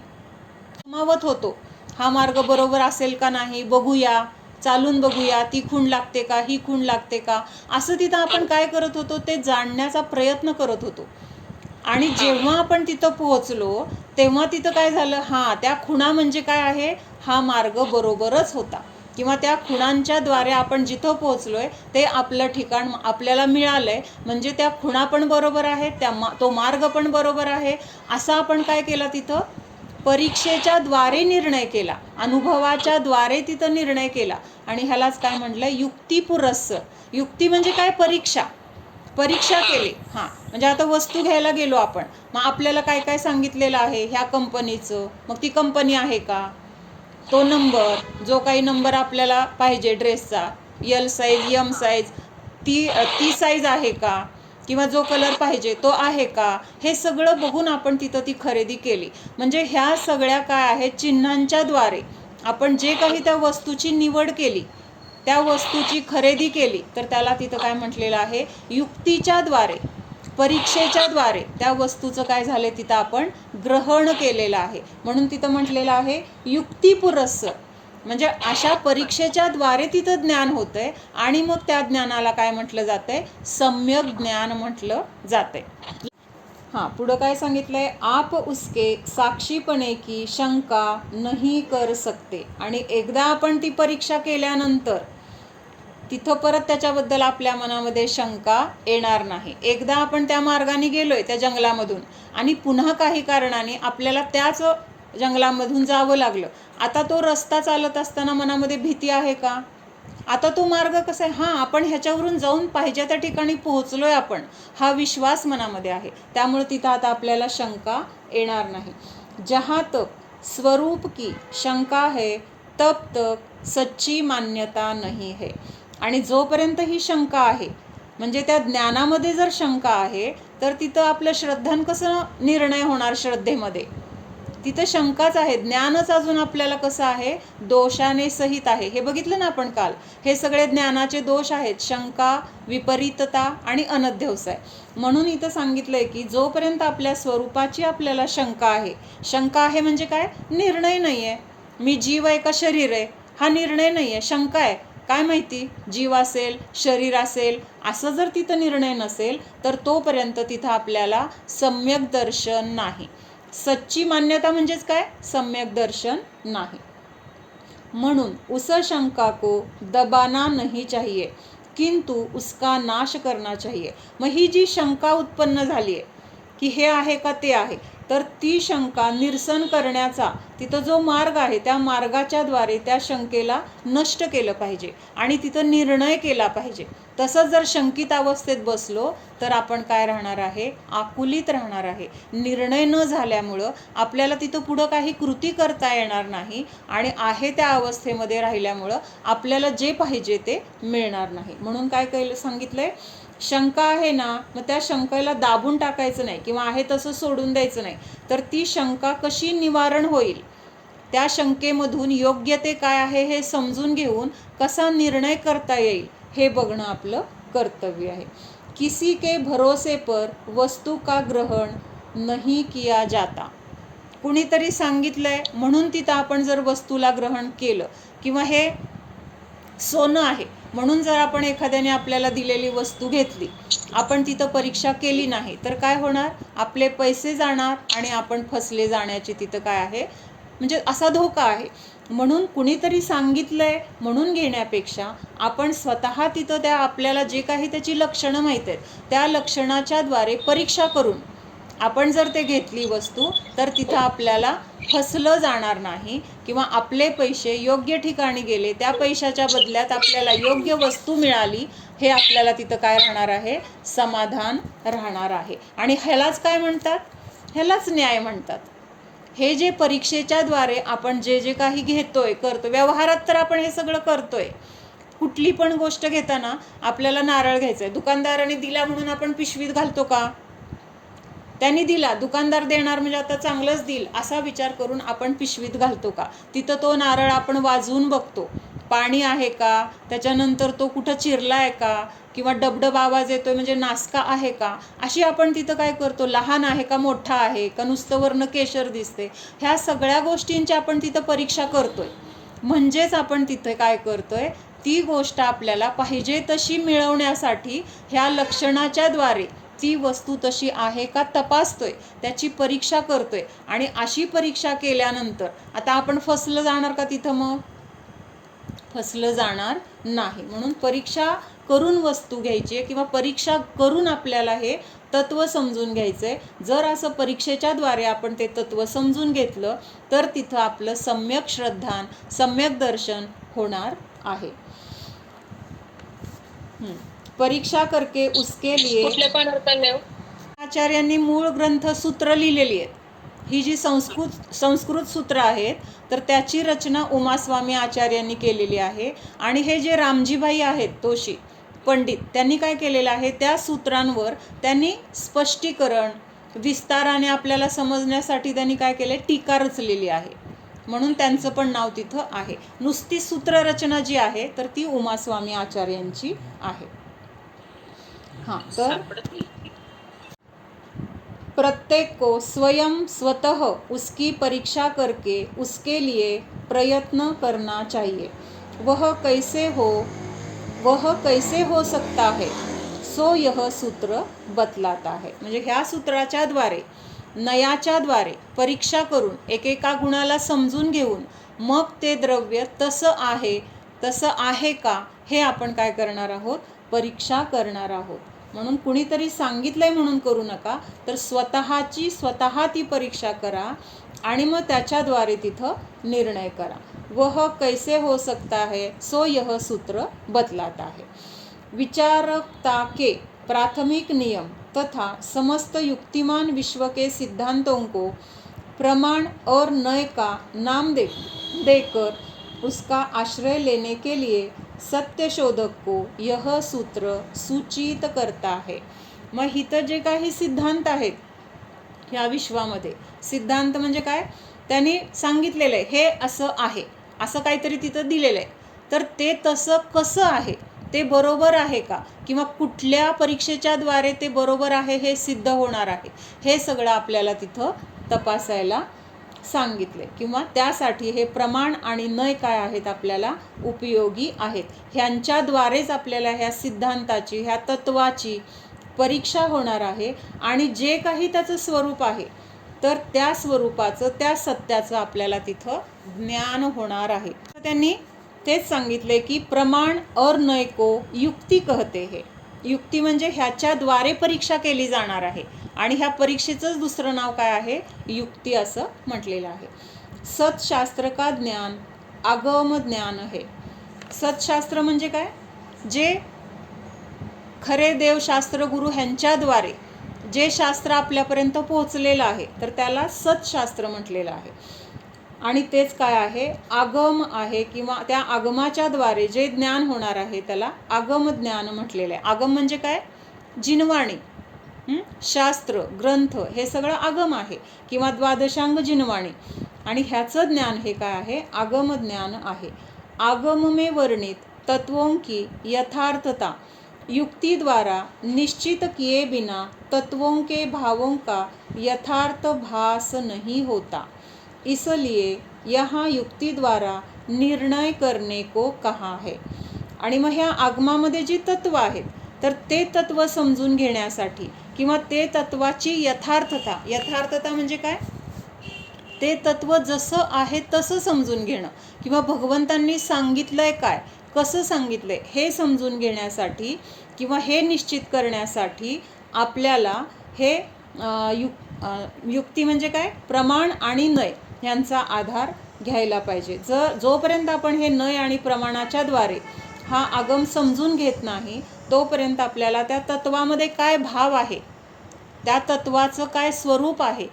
मावत होतो, हा मार्ग बरोबर असेल का नाही, बघूया, चालून बघूया, ती खूण लागते का, ही खूण लागते का, असं तिथं आपण काय करत होतो? ते जाणण्याचा प्रयत्न करत होतो. आणि जेव्हा आपण तिथं पोहोचलो तेव्हा तिथं काय झालं? हां त्या खुणा म्हणजे काय आहे? हा मार्ग बरोबरच होता. किंवा त्या खुणांच्या द्वारे आपण जिथं पोहोचलोय ते आपलं ठिकाण आपल्याला मिळालंय. म्हणजे त्या खुणा पण बरोबर आहेत, तो मार्ग पण बरोबर आहे. असं आपण काय केलं? तिथं परीक्षेच्या द्वारे निर्णय केला, अनुभवाच्या द्वारे तिथं निर्णय केला. आणि ह्यालाच काय म्हटलं? युक्तिपुरस्सर. युक्ती म्हणजे काय? परीक्षा केली. हां म्हणजे आता वस्तू घ्यायला गेलो आपण, मग आपल्याला काय काय सांगितलेलं आहे ह्या कंपनीचं, मग ती कंपनी आहे का? तो नंबर, जो काही नंबर आपल्याला पाहिजे ड्रेसचा, एल साईज एम साईज, ती साईज आहे का? किंवा जो कलर पाहिजे तो आहे का? हे सगळं बघून आपण तिथं ती खरेदी केली. म्हणजे ह्या सगळ्या काय आहेत? चिन्हांच्या द्वारे आपण जे काही त्या वस्तूची निवड केली, त्या वस्तूची खरेदी केली, तर त्याला तिथं काय म्हटलेलं आहे? युक्तीच्या द्वारे, परीक्षेच्या द्वारे त्या वस्तूचं काय झालं? तिथं आपण ग्रहण केलेलं आहे. म्हणून तिथं म्हटलेलं आहे युक्तिपुरस्सर. म्हणजे अशा परीक्षेच्या द्वारे तिथं ज्ञान होतंय आणि मग त्या ज्ञानाला काय म्हटलं जातंय? सम्यक ज्ञान म्हटलं जातंय. हां पुढं काय सांगितलंय? आप उसके साक्षीपणे की शंका नहीं कर सकते. आणि एकदा आपण ती परीक्षा केल्यानंतर तिथं परत त्याच्याबद्दल आपल्या मनामध्ये शंका येणार नाही. एकदा आपण त्या मार्गाने गेलोय त्या जंगलामधून आणि पुन्हा काही कारणाने आपल्याला त्याच जंगलामधून जावं लागलं. आता तो रस्ता चालत असताना मनामध्ये भीती आहे का? आता तो मार्ग कसा आहे, हां आपण ह्याच्यावरून जाऊन पाहिजे त्या ठिकाणी पोहोचलोय आपण, हा विश्वास मनामध्ये आहे. त्यामुळे तिथं आता आपल्याला शंका येणार नाही. जहाँ तक स्वरूप की शंका है तब तक सच्ची मान्यता नहीं है. आणि जोपर्यंत ही शंका आहे, म्हणजे त्या ज्ञानामध्ये जर शंका आहे, तर तिथं आपलं श्रद्धान कसं निर्णय होणार? श्रद्धेमध्ये तिथं शंकाच आहे. ज्ञानच अजून आपल्याला कसं आहे? दोषाने सहित आहे. हे बघितलं ना आपण काल. हे सगळे ज्ञानाचे दोष आहेत: शंका, विपरीतता आणि अनध्यवसाय. म्हणून इथं सांगितलंय की जोपर्यंत आपल्या स्वरूपाची आपल्याला शंका आहे, शंका आहे म्हणजे काय? निर्णय नाही आहे. मी जीव आहे का शरीर आहे, हा निर्णय नाही आहे, शंका आहे. काय माहिती, जीव असेल शरीर असेल, असं जर तिथं निर्णय नसेल तर तोपर्यंत तिथं आपल्याला सम्यक दर्शन नाही. सच्ची मान्यता म्हणजेच काय? सम्यक दर्शन नाही. म्हणून उस शंका को दबाना नहीं चाहिए किंतु उसका नाश करना चाहिए. मग ही जी शंका उत्पन्न झाली आहे की हे आहे का ते आहे, तर ती शंका निरसन करण्याचा तिथं जो मार्ग आहे, त्या मार्गाच्या द्वारे त्या शंकेला नष्ट केलं पाहिजे आणि तिथं निर्णय केला पाहिजे. तसंच जर शंकित अवस्थेत बसलो तर आपण काय राहणार आहे? आकुलित राहणार आहे. निर्णय न झाल्यामुळं आपल्याला तिथं पुढं काही कृती करता येणार नाही आणि आहे त्या अवस्थेमध्ये राहिल्यामुळं आपल्याला जे पाहिजे ते मिळणार नाही. म्हणून काय केलं सांगितलंय? शंका आहे ना, मग त्या शंकेला दाबून टाकायचं नाही किंवा आहे तसं सोडून द्यायचं नाही. तर ती शंका कशी निवारण होईल, त्या शंकेमधून योग्य ते काय आहे हे समजून घेऊन कसा निर्णय करता येईल हे बघणं आपलं कर्तव्य आहे. किसी के भरोसे पर वस्तू का ग्रहण नहीं किया जाता. कुणीतरी सांगितलंय म्हणून तिथं आपण जर वस्तूला ग्रहण केलं, किंवा हे सोनं आहे म्हणून जर आपण एखाद्याने आपल्याला दिलेली वस्तू घेतली, आपण तिथं परीक्षा केली नाही, तर काय होणार? आपले पैसे जाणार आणि आपण फसले जाण्याची तिथं काय आहे, म्हणजे असा धोका आहे. म्हणून कुणीतरी सांगितलंय म्हणून घेण्यापेक्षा आपण स्वतः तिथं त्या आपल्याला जे काही त्याची लक्षणं माहीत आहेत, त्या लक्षणाच्या द्वारे परीक्षा करून आपण जर ते घेतली वस्तू, तर तिथं आपल्याला फसलं जाणार नाही किंवा आपले पैसे योग्य ठिकाणी गेले, त्या पैशाच्या बदल्यात आपल्याला योग्य वस्तू मिळाली, हे आपल्याला तिथं काय राहणार आहे? समाधान राहणार आहे. आणि ह्यालाच काय म्हणतात? ह्यालाच न्याय म्हणतात. हे जे परीक्षेच्या द्वारे आपण जे जे काही घेतोय करतो, व्यवहारात तर आपण हे सगळं करतोय. कुठली पण गोष्ट घेताना आपल्याला नारळ घ्यायचा आहे, दुकानदाराने दिला म्हणून आपण पिशवीत घालतो का? त्यांनी दिला, दुकानदार देणार म्हणजे आता चांगलंच देईल असा विचार करून आपण पिशवीत घालतो का? तिथं तो नारळ आपण वाजवून बघतो, पाणी आहे का, त्याच्यानंतर तो कुठं चिरला आहे का, किंवा डबडब आवाज येतोय म्हणजे नासका आहे का, अशी आपण तिथं काय करतो? लहान आहे का मोठा आहे का, नुसतं वर्ण केशर दिसते, ह्या सगळ्या गोष्टींची आपण तिथं परीक्षा करतोय. म्हणजेच आपण तिथे काय करतोय? ती गोष्ट आपल्याला पाहिजे तशी मिळवण्यासाठी ह्या लक्षणाच्या द्वारे ती वस्तू तशी आहे का तपासतोय, त्याची परीक्षा करतोय. आणि अशी परीक्षा केल्यानंतर आता आपण फसलं जाणार का तिथं? मग फसलं जाणार नाही. म्हणून परीक्षा करून वस्तू घ्यायची आहे किंवा परीक्षा करून आपल्याला हे तत्व समजून घ्यायचं आहे. जर असं परीक्षेच्या द्वारे आपण ते तत्व समजून घेतलं तर तिथं आपलं सम्यक श्रद्धान, सम्यक दर्शन होणार आहे. परीक्षा करके उसके लिए कुठले पण अर्थ लिहू. आचार्यांनी मूळ ग्रंथ सूत्र लिहिलेली आहेत. ही जी संस्कृत सूत्र आहेत, तर त्याची रचना उमास्वामी आचार्यांनी केलेली आहे. आणि हे जे रामजीभाई आहेत तोशी पंडित, त्यांनी काय केलेलं आहे? त्या सूत्रांवर त्यांनी स्पष्टीकरण विस्ताराने आपल्याला समजण्यासाठी त्यांनी काय केले? टीका रचलेली आहे. म्हणून त्यांचं पण नाव तिथं आहे. नुसती सूत्ररचना जी आहे तर ती उमास्वामी आचार्यांची आहे. हाँ, तर प्रत्येक को स्वयं स्वतः उसकी परीक्षा करके उसके लिए प्रयत्न करना चाहिए. वह कैसे हो सकता है, सो यह सूत्र बतलाता है. म्हणजे ह्या सूत्राच्या द्वारे, नयाच्या द्वारे परीक्षा करून एकेका गुणाला समजून घेऊन मग ते द्रव्य तसं आहे का हे आपण काय करणार आहोत? परीक्षा करणार आहोत. म्हणून कुणीतरी सांगितलंय म्हणून करू नका, तर स्वतः ती परीक्षा करा आणि मग त्याच्याद्वारे तिथं निर्णय करा. वह कैसे हो सकता है, सो यह सूत्र बतलाता है. विचारकता के प्राथमिक नियम तथा समस्त युक्तिमान विश्व के सिद्धांतों को प्रमाण और नय का नाम देकर उसका आश्रय लेने के लिए सत्यशोधक को यह सूत्र सूचित करता है. मग इथं जे काही सिद्धांत आहेत ह्या विश्वामध्ये, सिद्धांत म्हणजे काय, त्यांनी सांगितलेलं आहे हे असं आहे, असं काहीतरी तिथं दिलेलं आहे, तर ते तसं कसं आहे, ते बरोबर आहे का, किंवा कुठल्या परीक्षेच्या द्वारे ते बरोबर आहे हे सिद्ध होणार आहे, हे सगळं आपल्याला तिथं तपासायला सांगितले. किंवा त्यासाठी हे प्रमाण आणि नय काय आहेत आपल्याला उपयोगी आहेत. ह्यांच्याद्वारेच आपल्याला ह्या सिद्धांताची, ह्या तत्वाची परीक्षा होणार आहे आणि जे काही त्याचं स्वरूप आहे तर त्या स्वरूपाचं, त्या सत्याचं आपल्याला तिथं ज्ञान होणार आहे. त्यांनी तेच सांगितले की प्रमाण और नय को युक्ती कहते है. युक्ती म्हणजे ह्याच्याद्वारे परीक्षा केली जाणार आहे आणि ह्या परीक्षेचंच दुसरं नाव काय आहे, युक्ती असं म्हटलेलं आहे. सतशास्त्र का ज्ञान आगम ज्ञान है. सतशास्त्र म्हणजे काय, जे खरे देवशास्त्र गुरु ह्यांच्याद्वारे जे शास्त्र आपल्यापर्यंत पोहोचलेलं आहे तर त्याला सतशास्त्र म्हटलेलं आहे. आणि तेच काय आहे, आगम आहे, किंवा त्या आगमाच्या द्वारे जे ज्ञान होणार आहे त्याला आगम ज्ञान म्हटलेलं आहे. आगम म्हणजे काय, जिनवाणी, शास्त्र, ग्रंथ हे सगळं आगम आहे किंवा द्वादशांग जिनवाणी, आणि ह्याचं ज्ञान हे काय आहे, आगम ज्ञान आहे. आगम में वर्णित तत्वों की यथार्थता युक्ति द्वारा निश्चित किए बिना तत्वों के भावों का यथार्थ भास नहीं होता, इसलिए यहाँ युक्ति द्वारा निर्णय करने को कहा है. आणि मग ह्या आगमामध्ये जी तत्व आहेत तर ते तत्व समजून घेण्यासाठी किंवा ते तत्वाची यथार्थता म्हणजे काय, ते तत्व जसं आहे तसं समजून घेणं किंवा भगवंतांनी सांगितलंय काय, कसं सांगितलंय हे समजून घेण्यासाठी किंवा हे निश्चित करण्यासाठी आपल्याला हे युक्ती म्हणजे काय, प्रमाण आणि नय यांचा आधार घ्यायला पाहिजे. जोपर्यंत आपण हे नय आणि प्रमाणाच्या द्वारे हा आगम समजून घेत नाही तोपर्यंत आपल्याला त्या तत्वामध्ये काय भाव आहे, त्या तत्वाचं काय स्वरूप आहे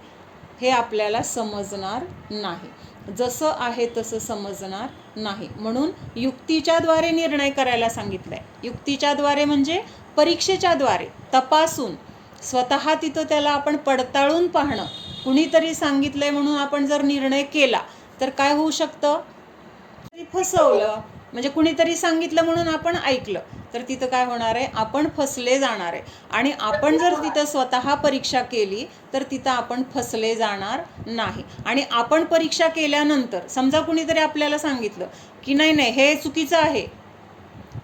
हे आपल्याला समजणार नाही, जसं आहे तसं समजणार नाही. म्हणून युक्तीच्या द्वारे निर्णय करायला सांगितलंय. युक्तीच्या द्वारे म्हणजे परीक्षेच्या द्वारे तपासून स्वतः तिथं त्याला आपण पडताळून पाहणं. कुणीतरी सांगितलंय म्हणून आपण जर निर्णय केला तर काय होऊ शकतं, फसवलं, म्हणजे कुणीतरी सांगितलं म्हणून आपण ऐकलं तर तिथं काय होणार आहे, आपण फसले जाणार आहे. आणि आपण जर तिथं स्वतः परीक्षा केली तर तिथं आपण फसले जाणार नाही. आणि आपण परीक्षा केल्यानंतर समजा कुणीतरी आपल्याला सांगितलं की नाही हे चुकीचं आहे,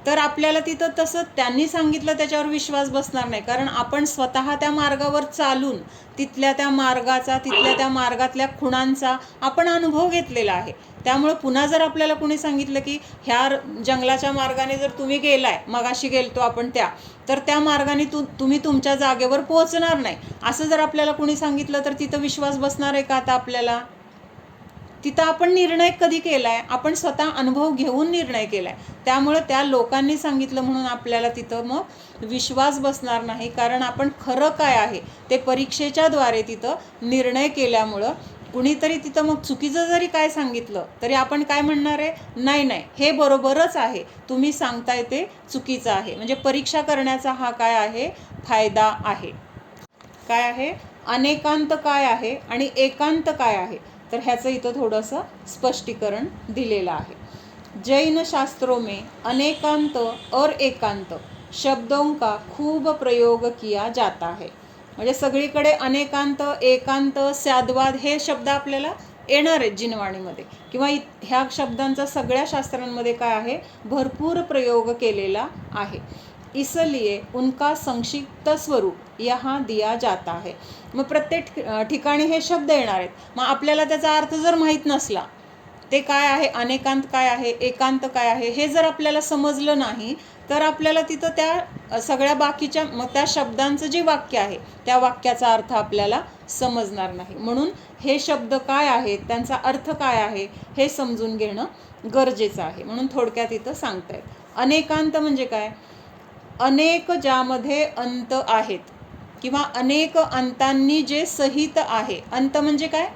तर आपल्याला तिथं तसं त्यांनी सांगितलं त्याच्यावर विश्वास बसणार नाही, कारण आपण स्वतः त्या मार्गावर चालून तिथल्या त्या मार्गाचा, तिथल्या त्या मार्गातल्या खुणांचा आपण अनुभव घेतलेला आहे. त्यामुळे पुन्हा जर आपल्याला कुणी सांगितलं की ह्या जंगलाच्या मार्गाने जर तुम्ही गेलाय, मगाशी गेलतो आपण तर त्या मार्गाने तुम्ही तुमच्या जागेवर पोहोचणार नाही असं जर आपल्याला कुणी सांगितलं तर तिथं विश्वास बसणार आहे का आता आपल्याला? तिथं आपण निर्णय कधी केलाय, आपण स्वतः अनुभव घेऊन निर्णय केलाय. त्यामुळे त्या लोकांनी सांगितलं म्हणून आपल्याला तिथं मग विश्वास बसणार नाही, कारण आपण खरं काय आहे ते परीक्षेच्या द्वारे तिथं निर्णय केल्यामुळं कुणीतरी तिथं मग चुकीचं जरी काय सांगितलं तरी आपण काय म्हणणार आहे, नाही हे बरोबरच आहे, तुम्ही सांगताय ते चुकीचं आहे. म्हणजे परीक्षा करण्याचा हा काय आहे, फायदा आहे. काय आहे, अनेकांत काय आहे आणि एकांत काय आहे, तर ह्याचं इथं थोडंसं स्पष्टीकरण दिलेलं आहे. जैन शास्त्रों में अनेकांत और एकांत शब्दों का खूब प्रयोग किया जाता है. म्हणजे सगळीकडे अनेकांत, एकांत, स्याद्वाद हे शब्द आपल्याला येणार आहेत जिनवाणीमध्ये, किंवा ह्या शब्दांचा सगळ्या शास्त्रांमध्ये काय आहे, भरपूर प्रयोग केलेला आहे. इसलिए उनका संक्षिप्त स्वरूप यहाँ दिया जाता है. मग प्रत्येक ठिकाणी हे शब्द येणार आहेत. मग आपल्याला त्याचा अर्थ जर माहीत नसला, ते काय आहे, अनेकांत काय आहे, एकांत काय आहे, हे जर आपल्याला समजलं नाही तर आपल्याला तिथं त्या सगळ्या बाकीच्या मग त्या शब्दांचं जे वाक्य आहे त्या वाक्याचा अर्थ आपल्याला समजणार नाही. म्हणून हे शब्द काय आहेत, त्यांचा अर्थ काय आहे हे समजून घेणं गरजेचं आहे. म्हणून थोडक्यात इथं सांगतायत. अनेकांत म्हणजे काय? अनेक ज्यामध्ये अंत आहेत किंवा अनेक अंतांनी जे सहित आहे. अंत म्हणजे काय?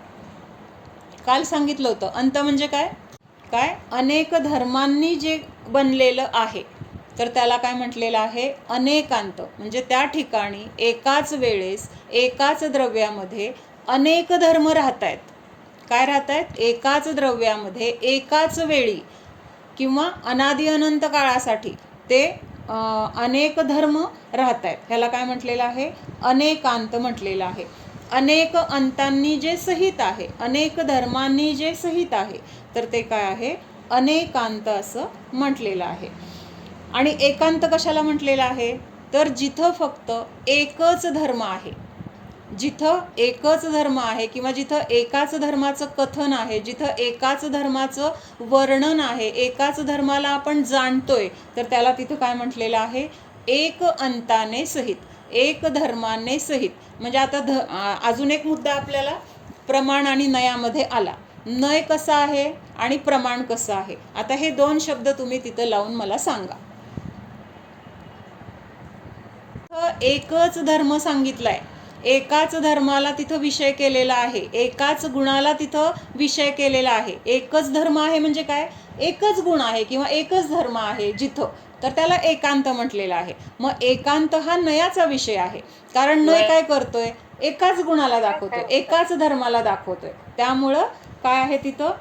काल सांगितलं होतं. अंत म्हणजे काय? अनेक धर्मांनी जे बनलेलं आहे तर त्याला काय म्हटलेलं आहे? अनेकांत. म्हणजे त्या ठिकाणी एकाच वेळेस एकाच द्रव्यामध्ये अनेक धर्म राहत आहेत. काय राहत आहेत? एकाच द्रव्यामध्ये एकाच वेळी किंवा अनादि अनंत काळासाठी ते अनेक धर्म राहत आहेत. ह्याला काय म्हटलेलं आहे? अनेकांत म्हटलेलं आहे. अनेक अंतांनी जे सहित आहे, अनेक धर्मांनी जे सहित आहे तर ते काय आहे? अनेकांत असं म्हटलेलं आहे. आणि एकांत कशाला म्हटलेलं आहे? तर जिथं फक्त एकच धर्म आहे, जिथं एकच धर्म आहे किंवा जिथं एकाच धर्माचं कथन आहे, जिथं एकाच धर्माचं वर्णन आहे, एकाच धर्माला आपण जाणतोय तर त्याला तिथं काय म्हटलेलं आहे? एक अंताने सहित, एक धर्माने सहित. म्हणजे आता अजून एक मुद्दा आपल्याला प्रमाण आणि नयामध्ये आला. नय कसा आहे आणि प्रमाण कसं आहे. आता हे दोन शब्द तुम्ही तिथं लावून मला सांगा. एकच धर्म सांगितलाय, एकाच धर्माला तिथं विषय केलेला आहे, एकाच गुणाला तिथं विषय केलेला आहे. एकच धर्म आहे म्हणजे काय? एकच गुण आहे किंवा एकच धर्म आहे जिथं, तर त्याला एकांत म्हटलेला आहे. मग एकांत हा नयाचा विषय आहे. कारण नय काय करतोय? एकाच गुणाला दाखवतोय, एकाच धर्माला दाखवतोय. त्यामुळं काय आहे तिथं?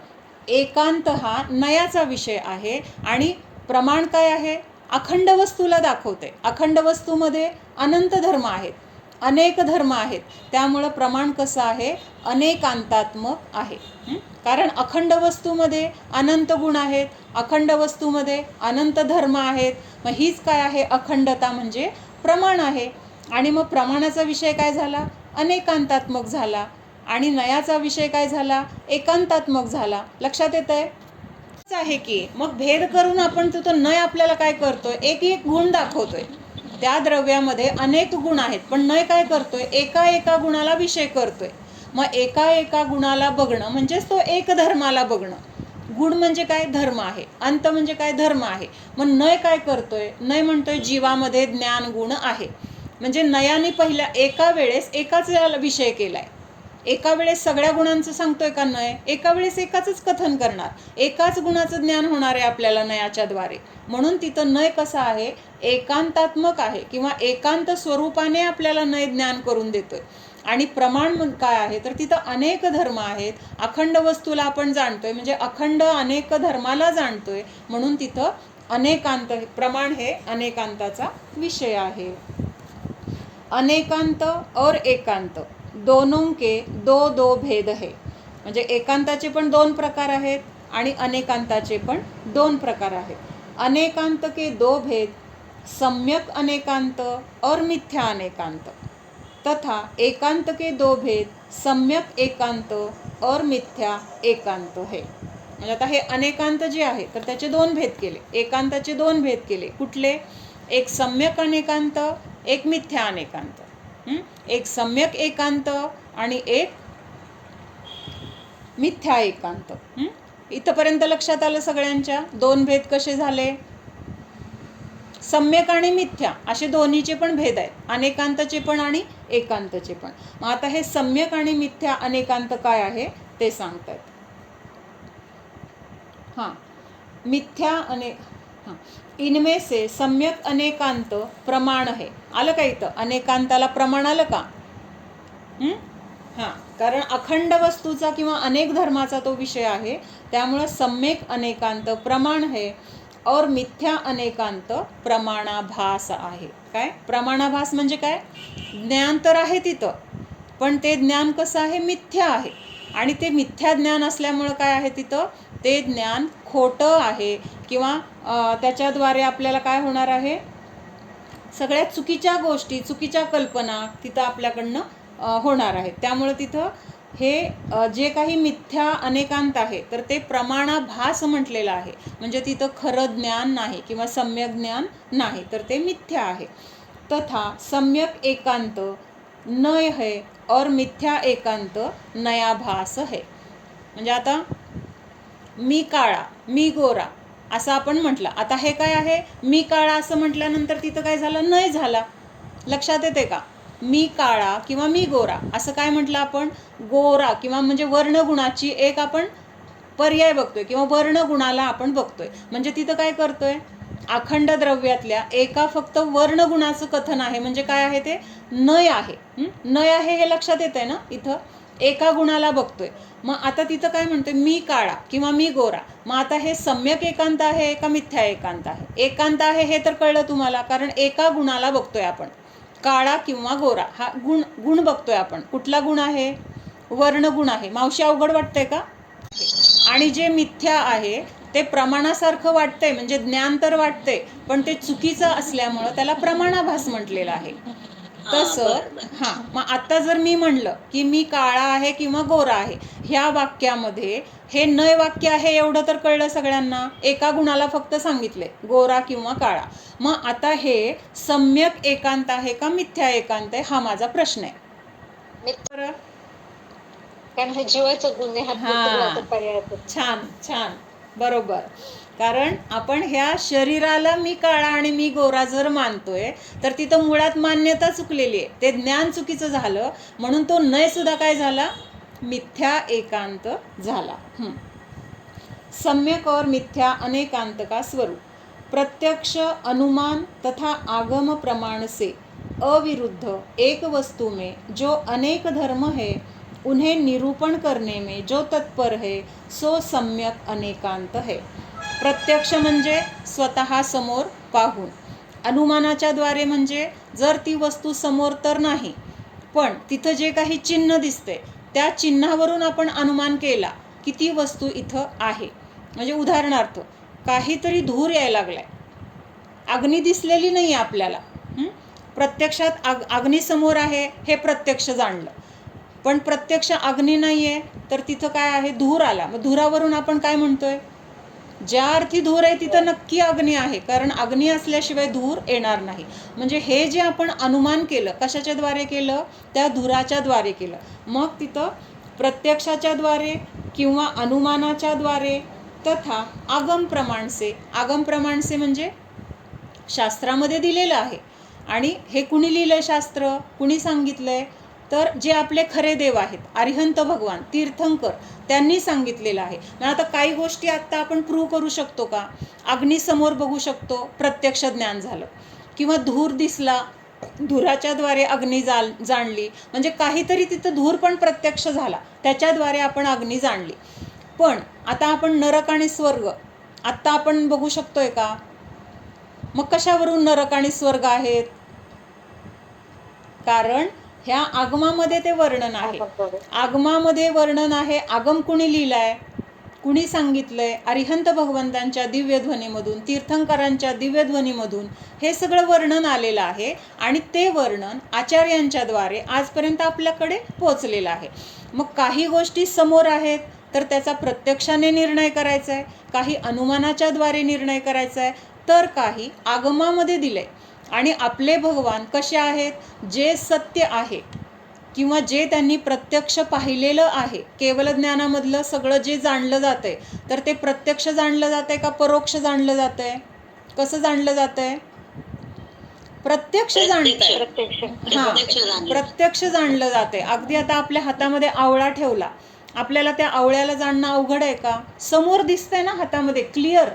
एकांत हा नयाचा विषय आहे. आणि प्रमाण काय आहे? अखंड वस्तूला दाखवते. अखंड वस्तूमध्ये अनंत धर्म आहेत, अनेक धर्म आहेत. त्यामुळं प्रमाण कसं आहे? अनेकांतात्मक आहे. कारण अखंड वस्तूमध्ये अनंत गुण आहेत, अखंड वस्तूमध्ये अनंत धर्म आहेत. मग हीच काय आहे? अखंडता म्हणजे प्रमाण आहे. आणि मग प्रमाणाचा विषय काय झाला? अनेकांतात्मक झाला. आणि नयाचा विषय काय झाला? एकांतात्मक झाला. लक्षात येत आहे की मग भेद करून आपण तो नय आपल्याला काय करतोय? एक एक गुण दाखवतोय. त्या द्रव्यामध्ये अनेक गुण आहेत पण नय काय करतोय? एका एका गुणाला विषय करतोय. मग एका एका गुणाला बघणं म्हणजेच तो एक धर्माला बघणं. गुण म्हणजे काय? धर्म आहे. अंत म्हणजे काय? धर्म आहे. मग नय काय करतोय? नय म्हणतोय जीवामध्ये ज्ञान गुण आहे. म्हणजे नयाने पहिल्या एका वेळेस एकाच विषय केलाय. एका वेळेस सगळ्या गुणांचं सांगतोय का नय? एका वेळेस एकाच कथन करणार, एकाच गुणाचं ज्ञान होणार आहे आपल्याला नयाच्या द्वारे. म्हणून तिथं नय कसा आहे? एकांतात्मक आहे किंवा एकांत स्वरूपाने आपल्याला नय ज्ञान करून देतोय. आणि प्रमाण काय आहे? तर तिथं अनेक धर्म आहेत, अखंड वस्तूला आपण जाणतोय म्हणजे अखंड अनेक धर्माला जाणतोय. म्हणून तिथं अनेकांत, प्रमाण हे अनेकांताचा विषय आहे. अनेकांत और एकांत दोनों के दो दो भेद है. म्हणजे एकांताचे पण दोन प्रकार आहेत आणि अनेकांताचे पण दोन प्रकार आहेत. अनेकांत के दो भेद, सम्यक अनेकांत और मिथ्या अनेकांत, तथा एकांत के दो भेद, सम्यक एकांत और मिथ्या एकांत है. म्हणजे आता हे अनेकांत जे आहे तर त्याचे दोन भेद केले, एकांताचे दोन भेद केले. कुठले? एक सम्यक अनेकांत, एक मिथ्या अनेकांत. एक सम्यक एकांत आणि एक मिथ्या एकांत. इथपर्यंत लक्षात आलं सगळ्यांच्या? दोन भेद कसे झाले? सम्यक आणि मिथ्या असे दोन्हीचे पण भेद आहेत, अनेकांतचे पण आणि एकांतचे पण. मग आता हे सम्यक आणि मिथ्या अनेकांत काय आहे ते सांगतात. मिथ्या इनमें से सम्यक अनेकांत प्रमाण है. आलं का इथं? अनेकांताला प्रमाण आलं का? कारण अखंड वस्तूचा किंवा अनेक धर्माचा तो विषय आहे. त्यामुळं सम्यक अनेकांत प्रमाण है और मिथ्या अनेकांत प्रमाणाभास आहे. काय? प्रमाणाभास म्हणजे काय? ज्ञान तर आहे तिथं पण ते ज्ञान कसं आहे? मिथ्या आहे. आणि ते मिथ्या ज्ञान असल्यामुळं काय आहे तिथं? ते ज्ञान खोटं आहे किंवा त्याच्याद्वारे आपल्याला काय होणार आहे? सगळ्या चुकीच्या गोष्टी, चुकीच्या कल्पना तिथं आपल्याकडनं होणार आहेत. त्यामुळं तिथं हे जे काही मिथ्या अनेकांत आहे तर ते प्रमाणाभास म्हटलेलं आहे. म्हणजे तिथं खरं ज्ञान नाही किंवा सम्यक ज्ञान नाही, तर ते मिथ्या आहे. तथा सम्यक एकांत नय है और मिथ्या एकांत नयाभास है. म्हणजे आता मी काळा मी गोरा असं आपण म्हटलं. आता हे काय आहे, मी काळा असं म्हटल्यानंतर तिथं काय झालं, नय झाला. लक्षात येते का? मी काळा किंवा मी गोरा असं काय म्हटलं आपण, गोरा किंवा म्हणजे वर्णगुणाची एक आपण पर्याय बघतोय किंवा वर्णगुणाला आपण बघतोय. म्हणजे तिथं काय करतोय, अखंड द्रव्यातल्या एका फक्त वर्णगुणाचं कथन आहे. म्हणजे काय आहे ते, नय आहे. नय आहे हे लक्षात येतंय ना, इथं एका गुणाला बघतोय. मग आता तिथं काय म्हणतोय, मी काळा किंवा मी गोरा. मग आता हे सम्यक एकांत आहे का मिथ्या एकांत आहे? एकांत आहे हे तर कळलं तुम्हाला, कारण एका गुणाला बघतोय आपण. काळा किंवा गोरा हा गुण बघतोय आपण. कुठला गुण आहे, वर्णगुण आहे. मावशी अवघड वाटतंय का? आणि जे मिथ्या आहे ते प्रमाणासारखं वाटतंय, म्हणजे ज्ञान तर वाटतंय पण ते चुकीचं असल्यामुळं त्याला प्रमाणाभास म्हटलेलं आहे. तसं हां, मग आता जर मी म्हणलं की मी काळा आहे किंवा गोरा आहे, ह्या वाक्यामध्ये हे नय वाक्य आहे एवढं तर कळलं सगळ्यांना. एका गुणाला फक्त सांगितले, गोरा किंवा काळा. मग आता हे सम्यक एकांत आहे का मिथ्या एकांत आहे, हा माझा प्रश्न आहे. बरं, कारण हे जीवाचं गुण आहे, हां, छान छान, बरोबर. कारण आपण ह्या शरीराला मी काळा आणि मी गोरा जर मानतोय तर तिथं मुळात मान्यता चुकलेली आहे. ते ज्ञान चुकीचं झालं म्हणून तो नय सुद्धा काय झाला, मिथ्या एकांत झाला. सम्यक और मिथ्या अनेकांत का स्वरूप प्रत्यक्ष अनुमान तथा आगम प्रमाण से अविरुद्ध एक वस्तु में जो अनेक धर्म है उन्हें निरूपण करने में जो तत्पर है सो सम्यक अनेकांत है. प्रत्यक्ष म्हणजे स्वतः समोर पाहून, अनुमानाच्या द्वारे म्हणजे जर ती वस्तू समोर तर नाही पण तिथं जे काही चिन्ह दिसते त्या चिन्हावरून आपण अनुमान केला की ती वस्तू इथं आहे. म्हणजे उदाहरणार्थ काहीतरी धूर यायला लागलाय, अग्नी दिसलेली नाही आपल्याला, प्रत्यक्षात अग्नी समोर आहे हे प्रत्यक्ष जाणलं, पण प्रत्यक्ष अग्नी नाही आहे तर तिथं काय आहे, धूर आला. मग धुरावरून आपण काय म्हणतोय, ज्या अर्थी धूर आहे तिथं नक्की अग्नी आहे, कारण अग्नी असल्याशिवाय धूर येणार नाही. म्हणजे हे जे आपण अनुमान केलं कशाच्या द्वारे केलं, त्या धुराच्या द्वारे केलं. मग तिथं प्रत्यक्षाच्या द्वारे किंवा अनुमानाच्या द्वारे तथा आगम प्रमाणसे. आगम प्रमाणसे म्हणजे शास्त्रामध्ये दिलेलं आहे. आणि हे कुणी लिहिलं शास्त्र, कुणी सांगितलंय, तर जे आपले खरे देव आहेत, अरिहंत भगवान तीर्थंकर, त्यांनी सांगितलेलं आहे. मग आता काही गोष्टी आत्ता आपण प्रूव्ह करू शकतो का, अग्नी समोर बघू शकतो, प्रत्यक्ष ज्ञान झालं. किंवा धूर दिसला, धुराच्या द्वारे अग्नी जाणली, म्हणजे काहीतरी तिथं धूर पण प्रत्यक्ष झाला, त्याच्याद्वारे आपण अग्नी जाणली. पण आता आपण नरक आणि स्वर्ग आत्ता आपण बघू शकतोय का? मग कशावरून नरक आणि स्वर्ग आहेत, कारण ह्या आगमामध्ये ते वर्णन आहे. आगमामध्ये वर्णन आहे. आगम कुणी लिहिलाय, कुणी सांगितलंय, अरिहंत भगवंतांच्या दिव्यध्वनीमधून, तीर्थंकरांच्या दिव्यध्वनीमधून हे सगळं वर्णन आलेलं आहे. आणि ते वर्णन आचार्यांच्याद्वारे आजपर्यंत आपल्याकडे पोचलेलं आहे. मग काही गोष्टी समोर आहेत तर त्याचा प्रत्यक्षाने निर्णय करायचा आहे, काही अनुमानाच्या द्वारे निर्णय करायचा आहे, तर काही आगमामध्ये दिलंय. आणि आपले भगवान कसे आहेत, जे सत्य आहे किंवा जे त्यांनी प्रत्यक्ष पाहिलेलं आहे, केवल ज्ञानामधलं सगळं जे जाणलं जातंय तर ते प्रत्यक्ष जाणलं जातंय का परोक्ष जाणलं जातंय, कसं जाणलं जातंय, प्रत्यक्ष जाणतंय. हां, प्रत्यक्ष जाणलं जातंय. अगदी आता आपल्या हातामध्ये आवळा ठेवला, आपल्याला त्या आवळ्याला जाणणं अवघड आहे का, समोर दिसतंय ना हातामध्ये क्लिअर,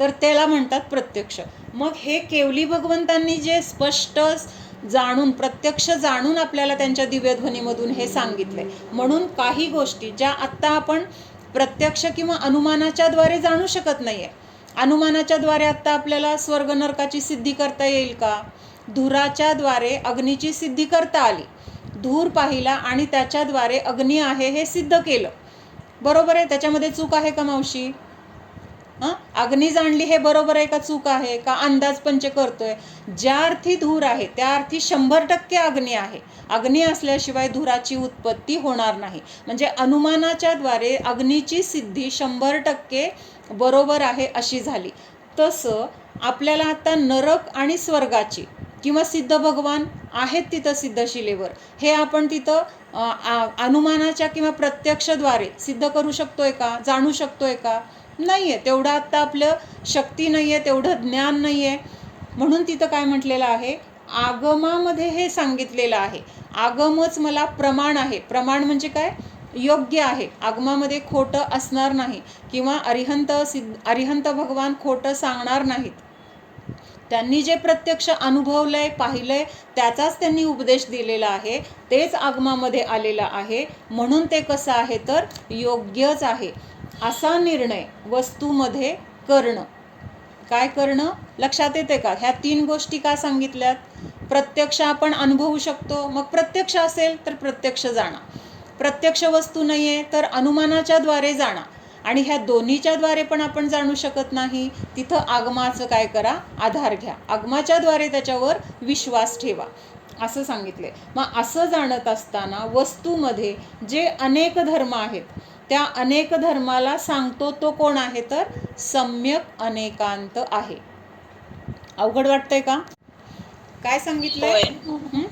तर त्याला म्हणतात प्रत्यक्ष. मग हे केवली भगवंतांनी जे स्पष्ट जाणून, प्रत्यक्ष जाणून आपल्याला त्यांच्या दिव्यध्वनीमधून हे सांगितलंय. म्हणून काही गोष्टी ज्या आत्ता आपण प्रत्यक्ष किंवा अनुमानाच्या द्वारे जाणू शकत नाहीये. अनुमानाच्या द्वारे आत्ता आपल्याला स्वर्ग नरकाची सिद्धी करता येईल का, धुराच्या द्वारे अग्नीची सिद्धी करता आली. धूर पाहिला आणि त्याच्याद्वारे अग्नी आहे हे सिद्ध केलं, बरोबर आहे. त्याच्यामध्ये चूक आहे का मावशी? अग्नी जाणली हे बरोबर आहे का चूक आहे का अंदाज पंच करतोय? ज्या अर्थी धूर आहे त्या अर्थी 100% अग्नी आहे. अग्नी असल्याशिवाय धुराची उत्पत्ती होणार नाही. म्हणजे अनुमानाच्या द्वारे अग्नीची सिद्धी 100% बरोबर आहे अशी झाली. तसं आपल्याला आता नरक आणि स्वर्गाची किंवा सिद्ध भगवान आहेत तिथं सिद्धशिलेवर, हे आपण तिथं अनुमानाच्या किंवा प्रत्यक्षद्वारे सिद्ध करू शकतोय का? जाणू शकतोय का? नाही आहे. तेवढं आत्ता आपलं शक्ती नाही आहे, तेवढं ज्ञान नाही आहे. म्हणून तिथं काय म्हटलेलं आहे? आगमामध्ये हे सांगितलेलं आहे. आगमच मला प्रमाण आहे. प्रमाण म्हणजे काय? योग्य आहे. आगमामध्ये खोटं असणार नाही किंवा अरिहंत भगवान खोटं सांगणार नाहीत. त्यांनी जे प्रत्यक्ष अनुभवलंय पाहिलंय त्याचाच त्यांनी उपदेश दिलेला आहे. तेच आगमामध्ये आलेलं आहे. म्हणून ते कसं आहे तर योग्यच आहे. असा निर्णय वस्तूमध्ये करणं. काय करणं लक्षात येते का? ह्या 3 गोष्टी का सांगितल्यात? प्रत्यक्ष आपण अनुभवू शकतो, मग प्रत्यक्ष असेल तर प्रत्यक्ष जाणा. प्रत्यक्ष वस्तू नाही आहे तर अनुमानाच्या द्वारे जाणा. आणि ह्या दोन्हीच्या द्वारे पण आपण जाणू शकत नाही, तिथं आगमाचं काय करा? आधार घ्या. आगमाच्या द्वारे त्याच्यावर विश्वास ठेवा असं सांगितलंय. मग असं जाणत असताना वस्तूमध्ये जे अनेक धर्म आहेत त्या अनेक धर्माला सांगतो तो कोण आहे तर सम्यक अनेकांत आहे. अवघड वाटतंय का? काय सांगितलंय?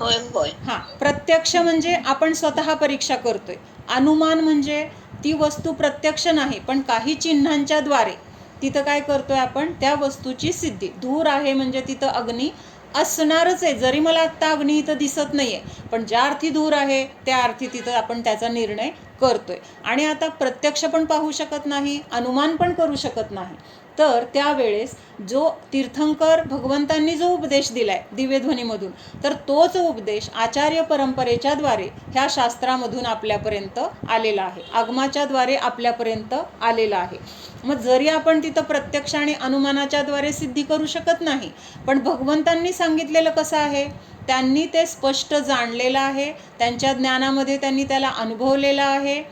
होय होय. हां, प्रत्यक्ष म्हणजे आपण स्वतः परीक्षा करतोय. अनुमान म्हणजे ती वस्तू प्रत्यक्ष नाही पण काही चिन्हांच्या द्वारे तिथं काय करतोय आपण? त्या वस्तूची सिद्धी. धूर आहे म्हणजे तिथं अग्नी असणारच आहे. जरी मला आत्ता अग्नी इथं दिसत नाही आहे पण ज्या अर्थी धूर आहे त्या अर्थी तिथं आपण त्याचा निर्णय करतोय. आणि आता प्रत्यक्ष पण पाहू शकत नाही, अनुमान पण करू शकत नाही. तर त्यावेळेस जो तीर्थंकर भगवंतांनी जो उपदेश दिलाय दिव्यध्वनीमधून, तर तोच उपदेश आचार्य परंपरेच्या द्वारे ह्या शास्त्रामधून आपल्यापर्यंत आलेला आहे. आगमाच्या द्वारे आपल्यापर्यंत आलेला आहे. मग जरी आपण तिथं प्रत्यक्ष आणि अनुमानाच्या द्वारे सिद्धी करू शकत नाही पण भगवंतांनी सांगितलेलं कसं आहे? त्यांनी ते स्पष्ट जाणलेलं आहे. त्यांच्या ज्ञानामध्ये त्यांनी त्याला अनुभवलेलं आहे.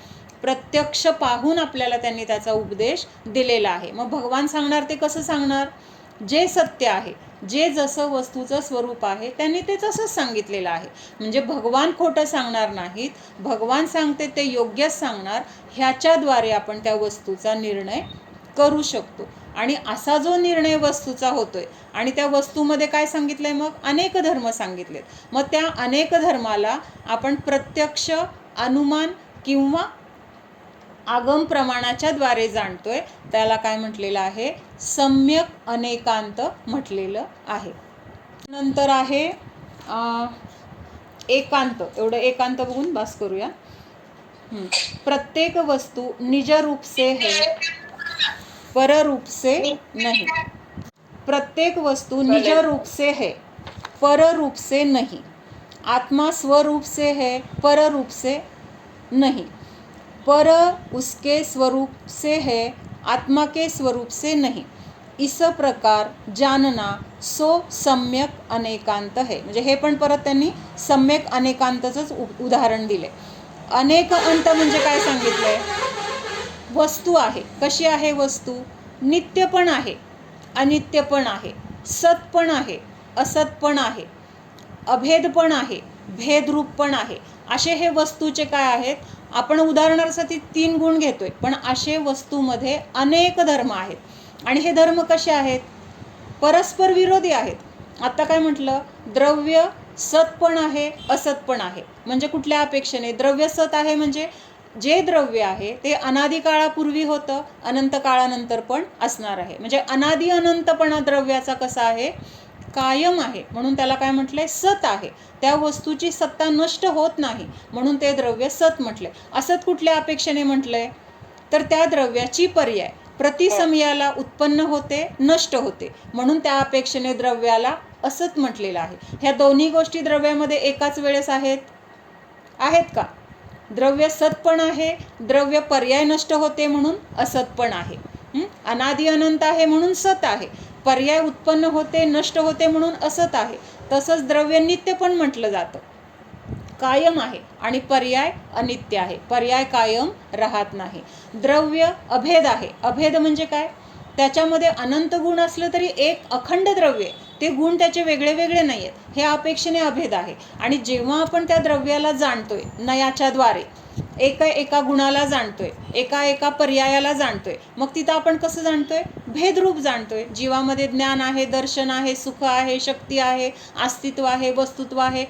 प्रत्यक्ष पाहून आपल्याला त्यांनी त्याचा उपदेश दिलेला आहे. मग भगवान सांगणार ते कसं सांगणार? जे सत्य आहे, जे जसं वस्तूचं स्वरूप आहे त्यांनी ते तसंच सांगितलेलं आहे. म्हणजे भगवान खोटं सांगणार नाहीत. भगवान सांगते ते योग्यच सांगणार. ह्याच्याद्वारे आपण त्या वस्तूचा निर्णय करू शकतो. आणि असा जो निर्णय वस्तूचा होतोय आणि त्या वस्तूमध्ये काय सांगितलंय? मग अनेक धर्म सांगितलेत. मग त्या अनेक धर्माला आपण प्रत्यक्ष, अनुमान किंवा आगम प्रमाणाच्या द्वारे जाणतोय. त्याला काय म्हटलेलं आहे? सम्यक अनेकांत म्हटलेलं आहे. नंतर आहे एकांत. एवढं एकांत बघून बस करूया. प्रत्येक वस्तू निज रूप से है, पर रूप से नहीं. प्रत्येक वस्तु निज रूप से है, पर रूप से नहीं. आत्मा स्वरूप से है, पर रूप से नहीं. पर उसके स्वरूप से है, आत्मा के स्वरूप से नहीं. इस प्रकार जानना सो सम्यक अनेकांत है. म्हणजे हे पण परत त्यांनी सम्यक अनेकांतच उदाहरण दिले. अनेक अंत म्हणजे काय सांगितलंय? वस्तू आहे. कशी आहे वस्तू? नित्य पण आहे, अनित्य पण आहे, सत पण आहे, असत पण आहे, अभेद पण आहे, भेदरूप पण आहे. असे हे वस्तूचे काय आहेत? आपण उदाहरणासाठी 3 गुण घेतोय पण असे वस्तूमध्ये अनेक धर्म आहेत. आणि हे धर्म कसे आहेत? परस्पर विरोधी आहेत. आता काय म्हटलं? द्रव्य सत पण आहे, असत पण आहे. म्हणजे कुठल्या अपेक्षेने? द्रव्य सत आहे म्हणजे जे द्रव्य आहे ते अनादी काळापूर्वी होतं, अनंत काळानंतर पण असणार आहे. म्हणजे अनादी अनंतपणा द्रव्याचा कसा आहे? कायम आहे. म्हणून त्याला काय म्हटलंय? सत आहे. त्या वस्तूची सत्ता नष्ट होत नाही म्हणून ते द्रव्य सत म्हटलंय. असत कुठल्या अपेक्षेने म्हटलंय? तर त्या द्रव्याची पर्याय प्रतिसमयाला उत्पन्न होते, नष्ट होते म्हणून त्या अपेक्षेने द्रव्याला असत म्हटलेलं आहे. ह्या दोन्ही गोष्टी द्रव्यामध्ये एकाच वेळेस आहेत का? द्रव्य सत पण आहे, द्रव्य पर्याय नष्ट होते म्हणून असत पण आहे. अनादी अनंत आहे म्हणून सत आहे, पर्याय उत्पन्न होते नष्ट होते म्हणून असत आहे. तसंच द्रव्य नित्य पण म्हटलं जातं, कायम आहे. आणि पर्याय अनित्य आहे, पर्याय कायम राहत नाही. द्रव्य अभेद आहे. अभेद म्हणजे काय? त्याच्यामध्ये अनंत गुण असलं तरी एक अखंड द्रव्य आहे. ते गुण त्याचे वेगळे वेगळे नाही आहेत. हे अपेक्षेने अभेद आहे. आणि जेव्हा आपण त्या द्रव्याला जाणतोय नयाच्याद्वारे, एका गुणाला जाणतोय, एका पर्यायाला जाणतोय, मग तिथं आपण कसं जाणतोय? भेदरूप जाणतोय. जीवामध्ये ज्ञान आहे, दर्शन आहे, सुख आहे, शक्ती आहे, अस्तित्व आहे, वस्तुत्व आहे,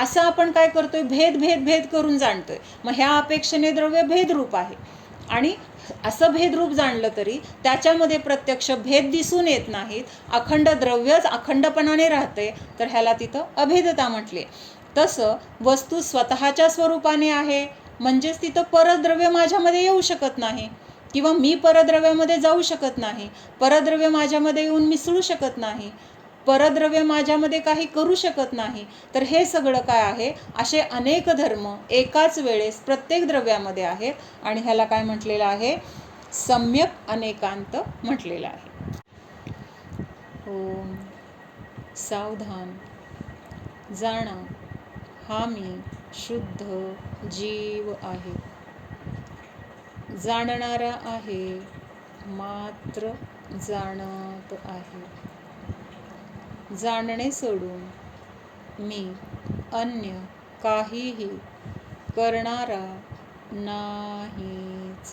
असं आपण काय करतोय? भेद करून जाणतोय. मग ह्या अपेक्षेने द्रव्य भेदरूप आहे. आणि असं भेदरूप जाणलं तरी त्याच्यामध्ये प्रत्यक्ष भेद दिसून येत नाहीत, अखंड द्रव्यच अखंडपणाने राहते, तर ह्याला तिथं अभेदता म्हटले. तसं वस्तू स्वतःच्या स्वरूपाने आहे, म्हणजेच तिथं परद्रव्य माझ्यामध्ये येऊ शकत नाही, किंवा मी परद्रव्यामध्ये जाऊ शकत नाही, परद्रव्य माझ्यामध्ये येऊन मिसळू शकत नाही, परद्रव्य माझ्यामध्ये काही करू शकत नाही. तर हे सगळं काय आहे? असे अनेक धर्म एकाच वेळेस प्रत्येक द्रव्यामध्ये आहेत, आणि ह्याला काय म्हटलेलं आहे? सम्यक अनेकांत म्हटलेलं आहे. ओम सावधान, जाणा हा मी शुद्ध जीव आहे, जाणणारा आहे, मात्र जाणत आहे. जाणणे सोडून मी अन्य काहीही करणारा नाहीच.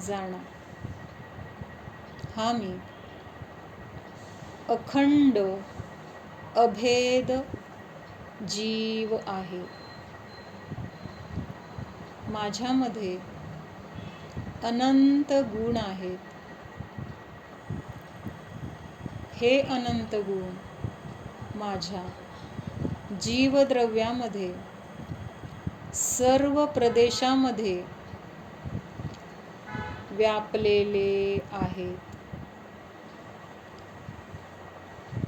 जाणा हा मी अखंड अभेद जीव आहे. माझ्यामध्ये अनंत गुण आहेत. हे अनंत गुण माझ्या जीवद्रव्यामध्ये सर्व प्रदेशामध्ये व्यापलेले आहेत.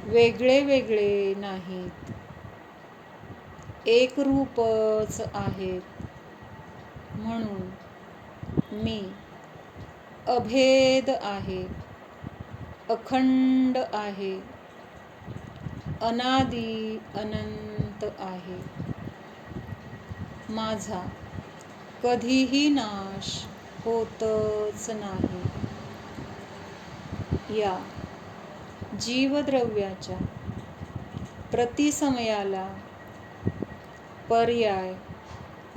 वेगळे वेगळे नाहीत, एकरूपच आहेत. म्हणून मी अभेद आहे, अखंड आहे, अनादि अनंत आहे. माझा कधीही नाश होतच नाही. या जीवद्रव्याच्या प्रतिसमयाला पर्याय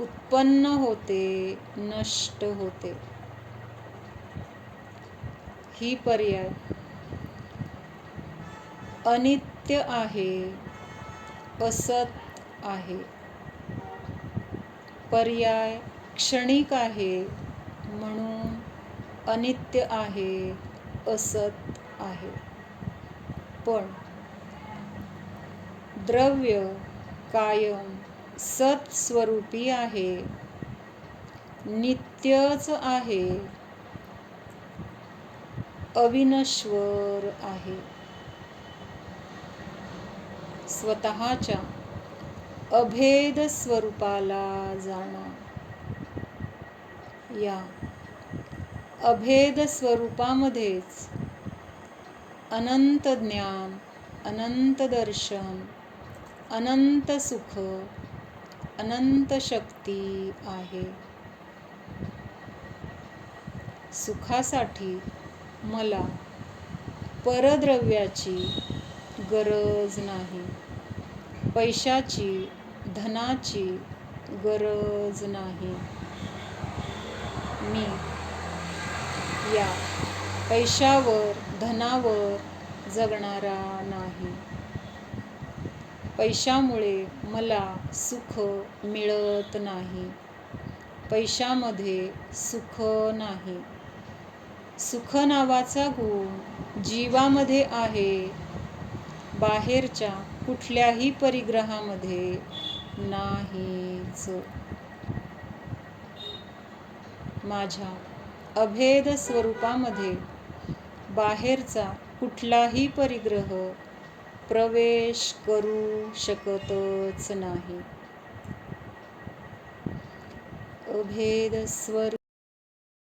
उत्पन्न होते, नष्ट होते. ही पर्याय अनित्य आहे, असत आहे. पर्याय क्षणिक आहे, म्हणून अनित्य आहे, असत आहे. पण द्रव्य कायम सत्स्वरूपी आहे, नित्यच आहे, अविनश्वर आहे. स्वतःच्या अभेद स्वरूपाला जाणा. या अभेद स्वरूपामध्येच अनंत ज्ञान, अनंत दर्शन, अनंत सुख, अनंत शक्ती आहे. सुखासाठी मला परद्रव्याची गरज नाही, पैशाची, धनाची गरज नाही. मी या पैशावर, धनावर जगणारा नाही. पैशामुळे मला सुख मिळत नाही, पैशामध्ये सुख नाही. सुख नावाचा गुण जीवामध्ये आहे, बाहेरच्या कुठल्याही परिग्रहामध्ये नाहीच. माझ्या अभेद स्वरूपामध्ये बाहेरचा कुठलाही परिग्रह प्रवेश करू शकतच नाही. अभेद स्वरूप